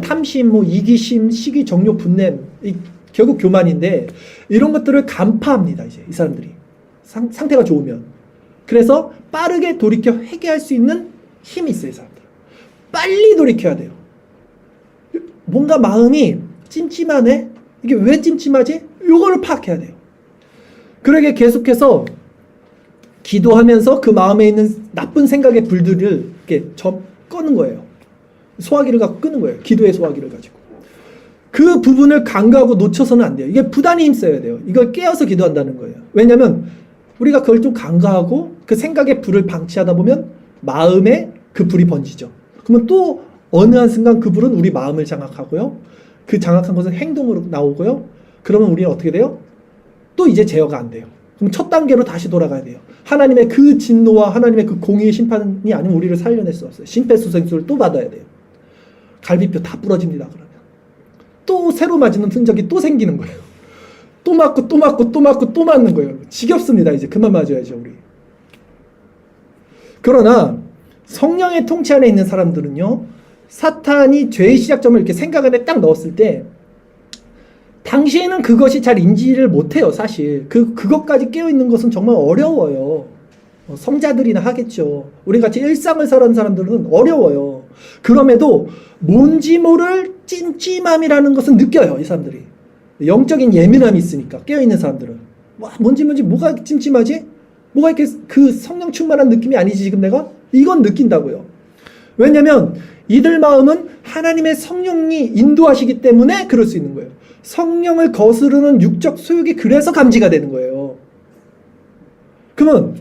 탐심, 이기심, 시기, 정욕, 분냄, 결국 교만인데, 이런 것들을 간파합니다, 이제, 이 사람들이. 상태가 좋으면. 그래서 빠르게 돌이켜 회개할 수 있는 힘이 있어요, 이 사람들. 빨리 돌이켜야 돼요. 뭔가 마음이 찜찜하네? 이게 왜 찜찜하지? 이거를 파악해야 돼요. 그러게 계속해서 기도하면서 그 마음에 있는 나쁜 생각의 불들을 이렇게 끄는 거예요. 소화기를 갖고 끄는 거예요. 기도의 소화기를 가지고. 그 부분을 간과하고 놓쳐서는 안 돼요. 이게 부단히 힘써야 돼요. 이걸 깨어서 기도한다는 거예요. 왜냐하면 우리가 그걸 좀 간과하고 그 생각의 불을 방치하다 보면 마음에 그 불이 번지죠. 그러면 또 어느 한 순간 그 불은 우리 마음을 장악하고요. 그 장악한 것은 행동으로 나오고요. 그러면 우리는 어떻게 돼요? 또 이제 제어가 안 돼요. 그럼 첫 단계로 다시 돌아가야 돼요. 하나님의 그 진노와 하나님의 그 공의의 심판이 아니면 우리를 살려낼 수 없어요. 심폐소생술을 또 받아야 돼요. 갈비뼈 다 부러집니다. 그러면 또 새로 맞는 흔적이 또 생기는 거예요. 또 맞고 또 맞고 또 맞고 또 맞는 거예요. 지겹습니다. 이제 그만 맞아야죠, 우리. 그러나 성령의 통치 안에 있는 사람들은요, 사탄이 죄의 시작점을 이렇게 생각 안에 딱 넣었을 때 당시에는 그것이 잘 인지를 못해요. 사실 그것까지 깨어있는 것은 정말 어려워요. 성자들이나 하겠죠. 우리같이 일상을 살아가는 사람들은 어려워요. 그럼에도 뭔지 모를 찜찜함이라는 것은 느껴요, 이 사람들이. 영적인 예민함이 있으니까, 깨어있는 사람들은. 뭔지 뭐가 찜찜하지? 뭐가 이렇게 그 성령 충만한 느낌이 아니지 지금 내가? 이건 느낀다고요. 왜냐면 이들 마음은 하나님의 성령이 인도하시기 때문에 그럴 수 있는 거예요. 성령을 거스르는 육적 소욕이 그래서 감지가 되는 거예요. 그러면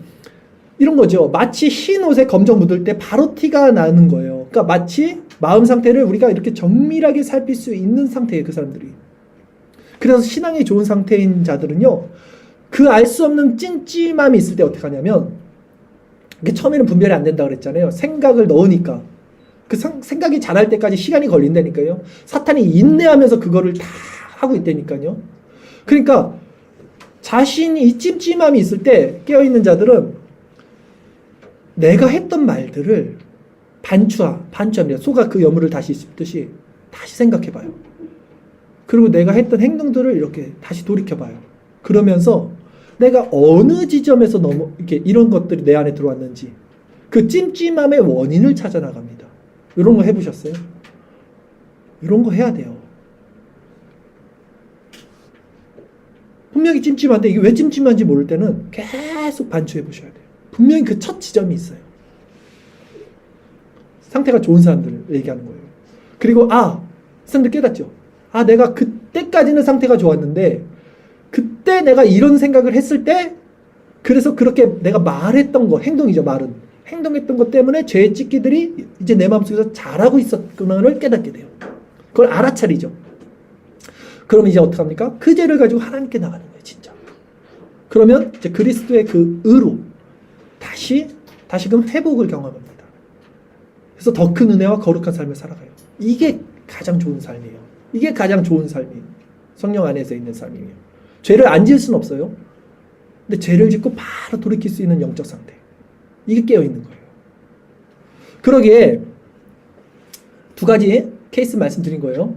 이런 거죠. 마치 흰 옷에 검정 묻을 때 바로 티가 나는 거예요. 그러니까 마치 마음 상태를 우리가 이렇게 정밀하게 살필 수 있는 상태예요, 그 사람들이. 그래서 신앙이 좋은 상태인 자들은요, 그 알 수 없는 찜찜함이 있을 때 어떻게 하냐면, 처음에는 분별이 안 된다고 그랬잖아요. 생각을 넣으니까. 그 생각이 자랄 때까지 시간이 걸린다니까요. 사탄이 인내하면서 그거를 다 하고 있다니까요. 그러니까 자신이 이 찜찜함이 있을 때 깨어있는 자들은 내가 했던 말들을 반추합니다. 소가 그 여물을 다시 씹듯이 다시 생각해봐요. 그리고 내가 했던 행동들을 이렇게 다시 돌이켜봐요. 그러면서 내가 어느 지점에서 이렇게 이런 것들이 내 안에 들어왔는지 그 찜찜함의 원인을 찾아 나갑니다. 이런 거 해보셨어요? 이런 거 해야 돼요. 분명히 찜찜한데 이게 왜 찜찜한지 모를 때는 계속 반추해 보셔야 돼요. 분명히 그 첫 지점이 있어요. 상태가 좋은 사람들을 얘기하는 거예요. 그리고 사람들 깨닫죠. 내가 그때까지는 상태가 좋았는데 그때 내가 이런 생각을 했을 때 그래서 그렇게 내가 말했던 거, 행동이죠, 말은. 행동했던 것 때문에 죄의 찢기들이 이제 내 마음속에서 자라고 있었구나를 깨닫게 돼요. 그걸 알아차리죠. 그러면 이제 어떻게 합니까? 그 죄를 가지고 하나님께 나가는 거예요, 진짜. 그러면 이제 그리스도의 그 의로 다시금 회복을 경험합니다. 그래서 더 큰 은혜와 거룩한 삶을 살아가요. 이게 가장 좋은 삶이에요. 이게 가장 좋은 삶이에요. 성령 안에서 있는 삶이에요. 죄를 안 지을 수는 없어요. 근데 죄를 짓고 바로 돌이킬 수 있는 영적 상태. 이게 깨어있는 거예요. 그러기에 두 가지 케이스 말씀드린 거예요.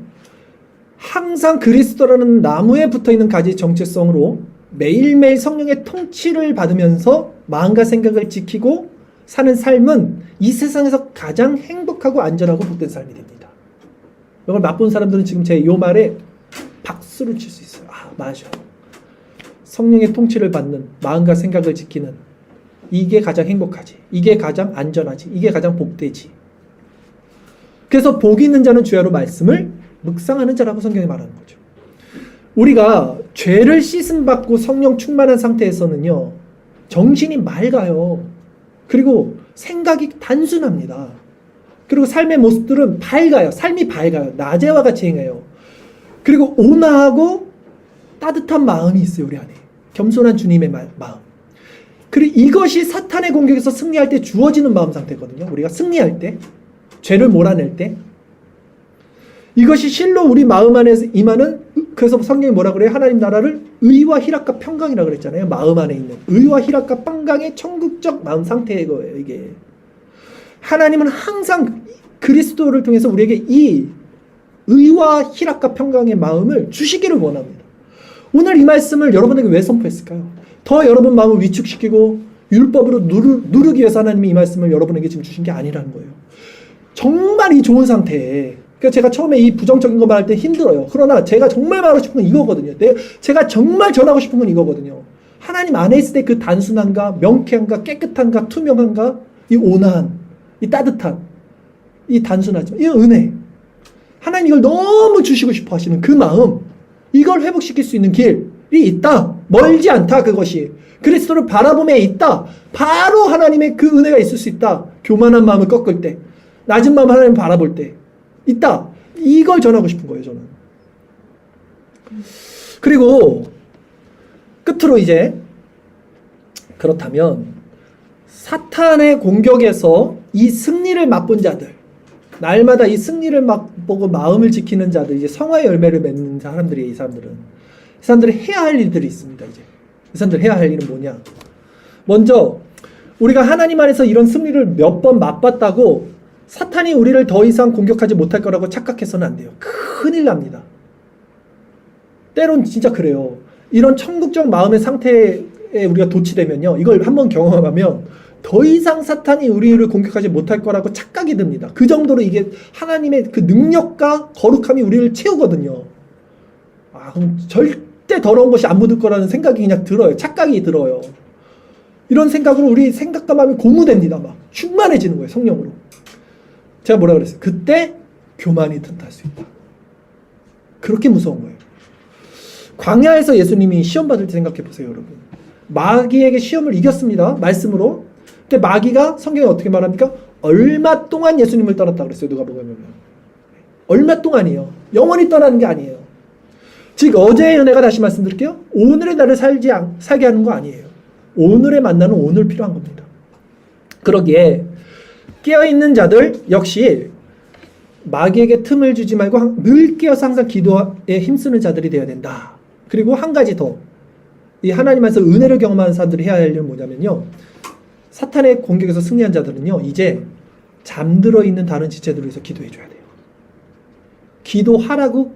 항상 그리스도라는 나무에 붙어있는 가지의 정체성으로 매일매일 성령의 통치를 받으면서 마음과 생각을 지키고 사는 삶은 이 세상에서 가장 행복하고 안전하고 복된 삶이 됩니다. 이걸 맛본 사람들은 지금 제 이 말에 박수를 칠 수 있어요. 맞아. 성령의 통치를 받는 마음과 생각을 지키는 이게 가장 행복하지. 이게 가장 안전하지. 이게 가장 복되지. 그래서 복 있는 자는 주야로 말씀을 묵상하는 자라고 성경이 말하는 거죠. 우리가 죄를 씻음받고 성령 충만한 상태에서는요, 정신이 맑아요. 그리고 생각이 단순합니다. 그리고 삶의 모습들은 밝아요. 삶이 밝아요. 낮에와 같이 행해요. 그리고 온화하고 따뜻한 마음이 있어요, 우리 안에. 겸손한 주님의 마음. 그리고 이것이 사탄의 공격에서 승리할 때 주어지는 마음 상태거든요. 우리가 승리할 때, 죄를 몰아낼 때. 이것이 실로 우리 마음 안에 임하는, 그래서 성경이 뭐라 그래요? 하나님 나라를 의와 희락과 평강이라 그랬잖아요. 마음 안에 있는 의와 희락과 평강의 천국적 마음 상태의 거예요, 이게. 하나님은 항상 그리스도를 통해서 우리에게 이 의와 희락과 평강의 마음을 주시기를 원합니다. 오늘 이 말씀을 여러분에게 왜 선포했을까요? 더 여러분 마음을 위축시키고 율법으로 누르기 위해서 하나님이 이 말씀을 여러분에게 지금 주신 게 아니라는 거예요. 정말 이 좋은 상태에, 그러니까 제가 처음에 이 부정적인 거 말할 때 힘들어요. 그러나 제가 정말 말하고 싶은 건 이거거든요. 제가 정말 전하고 싶은 건 이거거든요. 하나님 안에 있을 때 그 단순함과 명쾌함과 깨끗함과 투명함과 이 온화함, 이 따뜻함, 이 단순하지만 이 은혜, 하나님 이걸 너무 주시고 싶어 하시는 그 마음, 이걸 회복시킬 수 있는 길이 있다. 멀지 않다. 그것이 그리스도를 바라봄에 있다. 바로 하나님의 그 은혜가 있을 수 있다. 교만한 마음을 꺾을 때, 낮은 마음 하나님을 바라볼 때 있다. 이걸 전하고 싶은 거예요, 저는. 그리고 끝으로 이제, 그렇다면 사탄의 공격에서 이 승리를 맛본 자들, 날마다 이 승리를 맛보고 마음을 지키는 자들, 이제 성화의 열매를 맺는 사람들이, 이 사람들이 해야 할 일들이 있습니다. 이제 이 사람들 해야 할 일은 뭐냐? 먼저 우리가 하나님 안에서 이런 승리를 몇 번 맛봤다고 사탄이 우리를 더 이상 공격하지 못할 거라고 착각해서는 안 돼요. 큰일 납니다. 때론 진짜 그래요. 이런 천국적 마음의 상태에 우리가 도취되면요, 이걸 한번 경험하면 더 이상 사탄이 우리를 공격하지 못할 거라고 착각이 듭니다. 그 정도로 이게 하나님의 그 능력과 거룩함이 우리를 채우거든요. 그럼 절대 더러운 것이 안 묻을 거라는 생각이 그냥 들어요. 착각이 들어요. 이런 생각으로 우리 생각과 마음이 고무됩니다. 막 충만해지는 거예요, 성령으로. 제가 뭐라 그랬어요? 그때 교만이 튼트할 수 있다. 그렇게 무서운 거예요. 광야에서 예수님이 시험 받을 때 생각해 보세요, 여러분. 마귀에게 시험을 이겼습니다, 말씀으로. 근데 마귀가 성경에 어떻게 말합니까? 얼마 동안 예수님을 떠났다 그랬어요, 누가복음에. 얼마 동안이요. 영원히 떠나는 게 아니에요. 즉 어제의 은혜가, 다시 말씀드릴게요, 오늘의 나를 살게 하는 거 아니에요. 오늘의 만나는 오늘 필요한 겁니다. 그러기에 깨어있는 자들 역시 마귀에게 틈을 주지 말고 늘 깨어서 항상 기도에 힘쓰는 자들이 되어야 된다. 그리고 한 가지 더, 이 하나님 안에서 은혜를 경험하는 사람들이 해야 할 일은 뭐냐면요, 사탄의 공격에서 승리한 자들은요, 이제 잠들어 있는 다른 지체들을 위해서 기도해 줘야 돼요. 기도하라고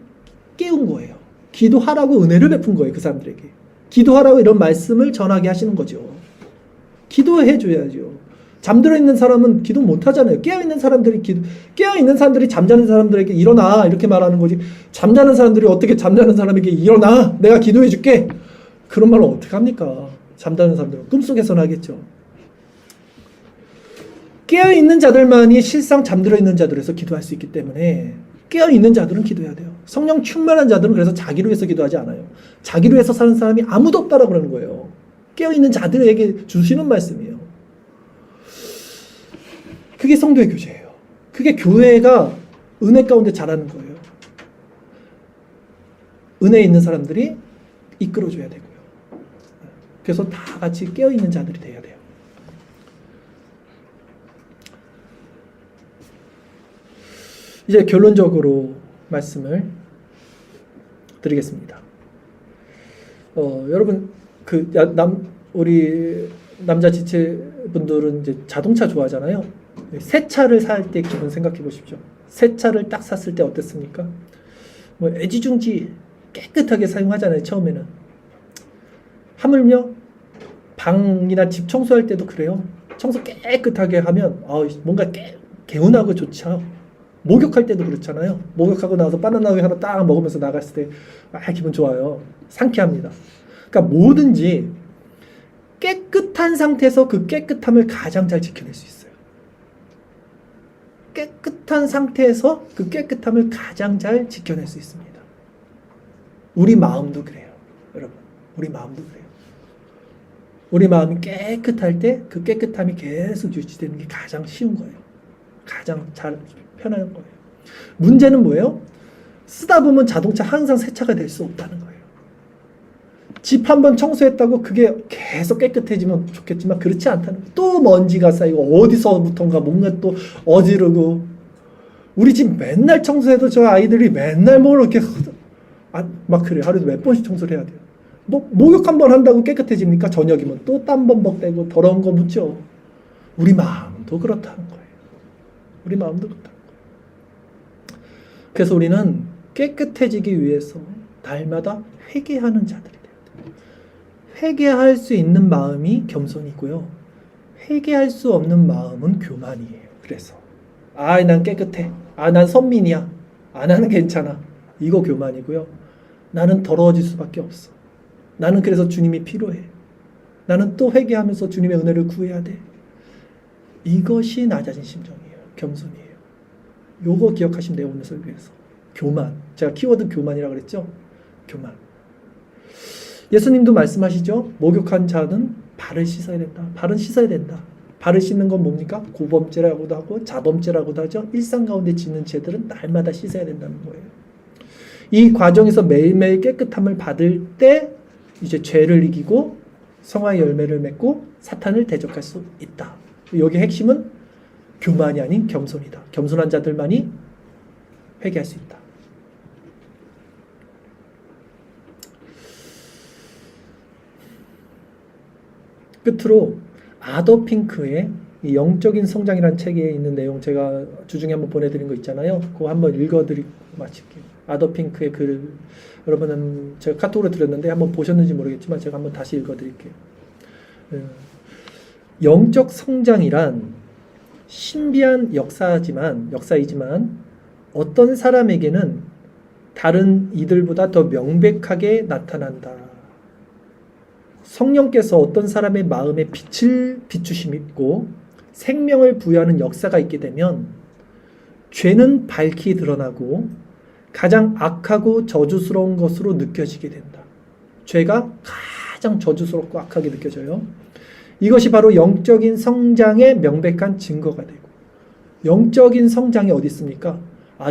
깨운 거예요. 기도하라고 은혜를 베푼 거예요, 그 사람들에게. 기도하라고 이런 말씀을 전하게 하시는 거죠. 기도해 줘야죠. 잠들어 있는 사람은 기도 못 하잖아요. 깨어있는 사람들이 깨어있는 사람들이 잠자는 사람들에게 일어나, 이렇게 말하는 거지. 잠자는 사람들이 어떻게 잠자는 사람에게 일어나, 내가 기도해 줄게, 그런 말을 어떻게 합니까? 잠자는 사람들은 꿈속에서는 하겠죠. 깨어있는 자들만이 실상 잠들어 있는 자들에서 기도할 수 있기 때문에 깨어있는 자들은 기도해야 돼요. 성령 충만한 자들은 그래서 자기를 위해서 기도하지 않아요. 자기를 위해서 사는 사람이 아무도 없다라고 그러는 거예요. 깨어있는 자들에게 주시는 말씀이에요. 그게 성도의 교제예요. 그게 교회가 은혜 가운데 자라는 거예요. 은혜 있는 사람들이 이끌어줘야 되고요. 그래서 다 같이 깨어있는 자들이 돼야 돼요. 이제 결론적으로 말씀을 드리겠습니다. 여러분, 우리 남자 지체분들은 이제 자동차 좋아하잖아요. 새 차를 살 때 기분 생각해 보십시오. 새 차를 딱 샀을 때 어땠습니까? 뭐 애지중지 깨끗하게 사용하잖아요, 처음에는. 하물며 방이나 집 청소할 때도 그래요. 청소 깨끗하게 하면 뭔가 개운하고 좋죠. 목욕할 때도 그렇잖아요. 목욕하고 나서 바나나 우유 하나 딱 먹으면서 나갔을 때 기분 좋아요. 상쾌합니다. 그러니까 뭐든지 깨끗한 상태에서 그 깨끗함을 가장 잘 지켜낼 수 있어요. 깨끗한 상태에서 그 깨끗함을 가장 잘 지켜낼 수 있습니다. 우리 마음도 그래요. 여러분, 우리 마음도 그래요. 우리 마음이 깨끗할 때 그 깨끗함이 계속 유지되는 게 가장 쉬운 거예요. 가장 잘 편한 거예요. 문제는 뭐예요? 쓰다 보면 자동차 항상 새 차가 될 수 없다는 거예요. 집 한번 청소했다고 그게 계속 깨끗해지면 좋겠지만 그렇지 않다는 거예요. 또 먼지가 쌓이고 어디서부턴가 뭔가 또 어지르고. 우리 집 맨날 청소해도 저 아이들이 맨날 뭘 이렇게 막 그래요. 하루에 몇 번씩 청소를 해야 돼요. 뭐 목욕 한 번 한다고 깨끗해집니까? 저녁이면 또 땀 범벅대고 더러운 거 묻죠. 우리 마음도 그렇다는 거예요. 우리 마음도 그렇다는 거예요. 그래서 우리는 깨끗해지기 위해서 날마다 회개하는 자들이 돼야 돼요. 회개할 수 있는 마음이 겸손이고요. 회개할 수 없는 마음은 교만이에요. 그래서 난 깨끗해. 난 선민이야. 나는 괜찮아. 이거 교만이고요. 나는 더러워질 수밖에 없어. 나는 그래서 주님이 필요해. 나는 또 회개하면서 주님의 은혜를 구해야 돼. 이것이 낮아진 심정이에요. 겸손이에요. 요거 기억하시면 돼요. 오늘 설교에서. 교만. 제가 키워드 교만이라고 그랬죠? 교만. 예수님도 말씀하시죠? 목욕한 자는 발을 씻어야 된다. 발은 씻어야 된다. 발을 씻는 건 뭡니까? 고범죄라고도 하고 자범죄라고도 하죠. 일상 가운데 짓는 죄들은 날마다 씻어야 된다는 거예요. 이 과정에서 매일매일 깨끗함을 받을 때 이제 죄를 이기고 성화의 열매를 맺고 사탄을 대적할 수 있다. 여기 핵심은 교만이 아닌 겸손이다. 겸손한 자들만이 회개할 수 있다. 끝으로 아더 핑크의 이 영적인 성장이라는 책에 있는 내용 제가 주중에 한번 보내드린 거 있잖아요. 그거 한번 읽어드리고 마칠게요. 아더 핑크의 글을 여러분은 제가 카톡으로 드렸는데 한번 보셨는지 모르겠지만 제가 한번 다시 읽어드릴게요. 영적 성장이란 신비한 역사이지만 어떤 사람에게는 다른 이들보다 더 명백하게 나타난다. 성령께서 어떤 사람의 마음에 빛을 비추시고 생명을 부여하는 역사가 있게 되면 죄는 밝히 드러나고 가장 악하고 저주스러운 것으로 느껴지게 된다. 죄가 가장 저주스럽고 악하게 느껴져요. 이것이 바로 영적인 성장의 명백한 증거가 되고, 영적인 성장이 어디 있습니까?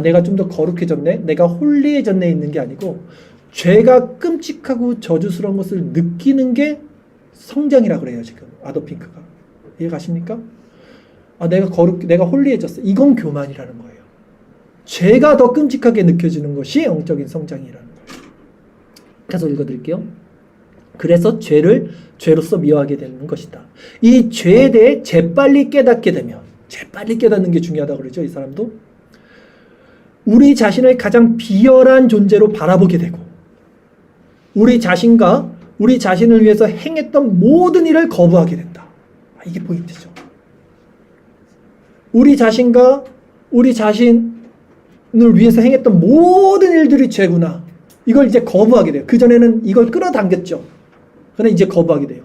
내가 좀 더 거룩해졌네, 내가 홀리해졌네 있는 게 아니고 죄가 끔찍하고 저주스러운 것을 느끼는 게 성장이라고 그래요. 지금 아더핑크가 이해가십니까? 내가 홀리해졌어. 이건 교만이라는 거예요. 죄가 더 끔찍하게 느껴지는 것이 영적인 성장이라는 거예요. 계속 읽어드릴게요. 그래서 죄를 죄로서 미워하게 되는 것이다. 이 죄에 대해 재빨리 깨닫게 되면, 재빨리 깨닫는 게 중요하다고 그러죠. 이 사람도 우리 자신을 가장 비열한 존재로 바라보게 되고, 우리 자신과 우리 자신을 위해서 행했던 모든 일을 거부하게 된다. 이게 포인트죠. 우리 자신과 우리 자신을 위해서 행했던 모든 일들이 죄구나. 이걸 이제 거부하게 돼요. 그전에는 이걸 끌어당겼죠. 그런데 이제 거부하게 돼요.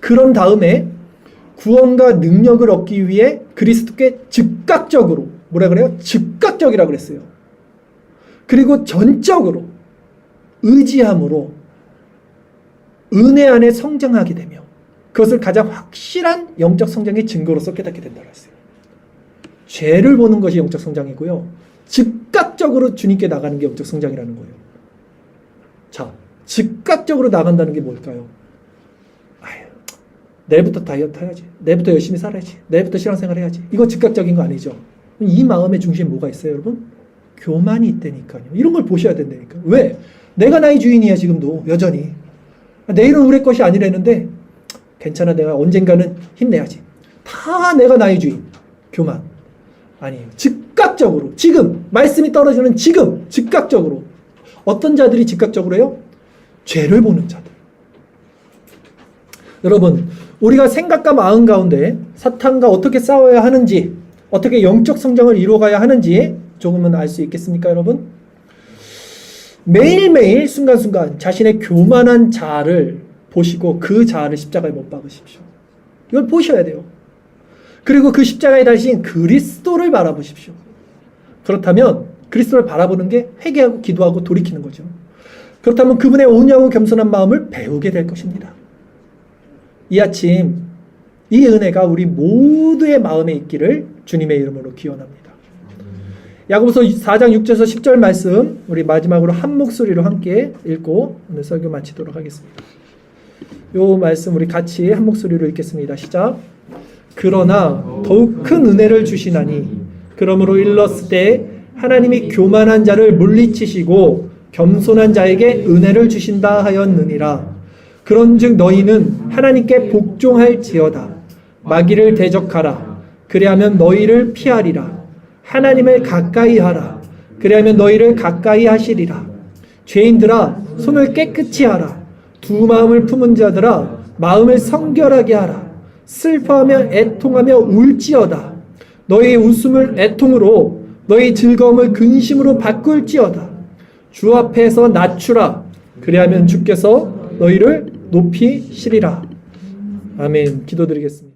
그런 다음에 구원과 능력을 얻기 위해 그리스도께 즉각적으로, 뭐라 그래요? 즉각적이라고 그랬어요. 그리고 전적으로 의지함으로 은혜 안에 성장하게 되며 그것을 가장 확실한 영적 성장의 증거로서 깨닫게 된다고 했어요. 죄를 보는 것이 영적 성장이고요. 즉각적으로 주님께 나가는 게 영적 성장이라는 거예요. 자, 즉각적으로 나간다는 게 뭘까요? 내일부터 다이어트 해야지. 내일부터 열심히 살아야지. 내일부터 신앙생활 해야지. 이거 즉각적인 거 아니죠. 이 마음의 중심에 뭐가 있어요, 여러분? 교만이 있다니까요. 이런 걸 보셔야 된다니까. 왜? 내가 나의 주인이야, 지금도. 여전히. 내일은 우리 것이 아니라는데 괜찮아, 내가 언젠가는 힘내야지. 다 내가 나의 주인. 교만. 아니에요. 즉각적으로, 지금 말씀이 떨어지는 지금 즉각적으로. 어떤 자들이 즉각적으로 해요? 죄를 보는 자들. 여러분, 우리가 생각과 마음 가운데 사탄과 어떻게 싸워야 하는지, 어떻게 영적 성장을 이루어가야 하는지 조금은 알 수 있겠습니까, 여러분? 매일매일 순간순간 자신의 교만한 자아를 보시고 그 자아를 십자가에 못 박으십시오. 이걸 보셔야 돼요. 그리고 그 십자가에 달린 그리스도를 바라보십시오. 그렇다면 그리스도를 바라보는 게 회개하고 기도하고 돌이키는 거죠. 그렇다면 그분의 온유하고 겸손한 마음을 배우게 될 것입니다. 이 아침 이 은혜가 우리 모두의 마음에 있기를 주님의 이름으로 기원합니다. 야고보서 4장 6절에서 10절 말씀 우리 마지막으로 한 목소리로 함께 읽고 오늘 설교 마치도록 하겠습니다. 이 말씀 우리 같이 한 목소리로 읽겠습니다. 시작. 그러나 더욱 큰 은혜를 주시나니 그러므로 일렀을 때 하나님이 교만한 자를 물리치시고 겸손한 자에게 은혜를 주신다 하였느니라. 그런즉 너희는 하나님께 복종할지어다. 마귀를 대적하라. 그리하면 너희를 피하리라. 하나님을 가까이 하라. 그리하면 너희를 가까이 하시리라. 죄인들아 손을 깨끗이 하라. 두 마음을 품은 자들아 마음을 성결하게 하라. 슬퍼하며 애통하며 울지어다. 너희 웃음을 애통으로 너희 즐거움을 근심으로 바꿀지어다. 주 앞에서 낮추라. 그리하면 주께서 너희를 높이시리라. 아멘. 기도드리겠습니다.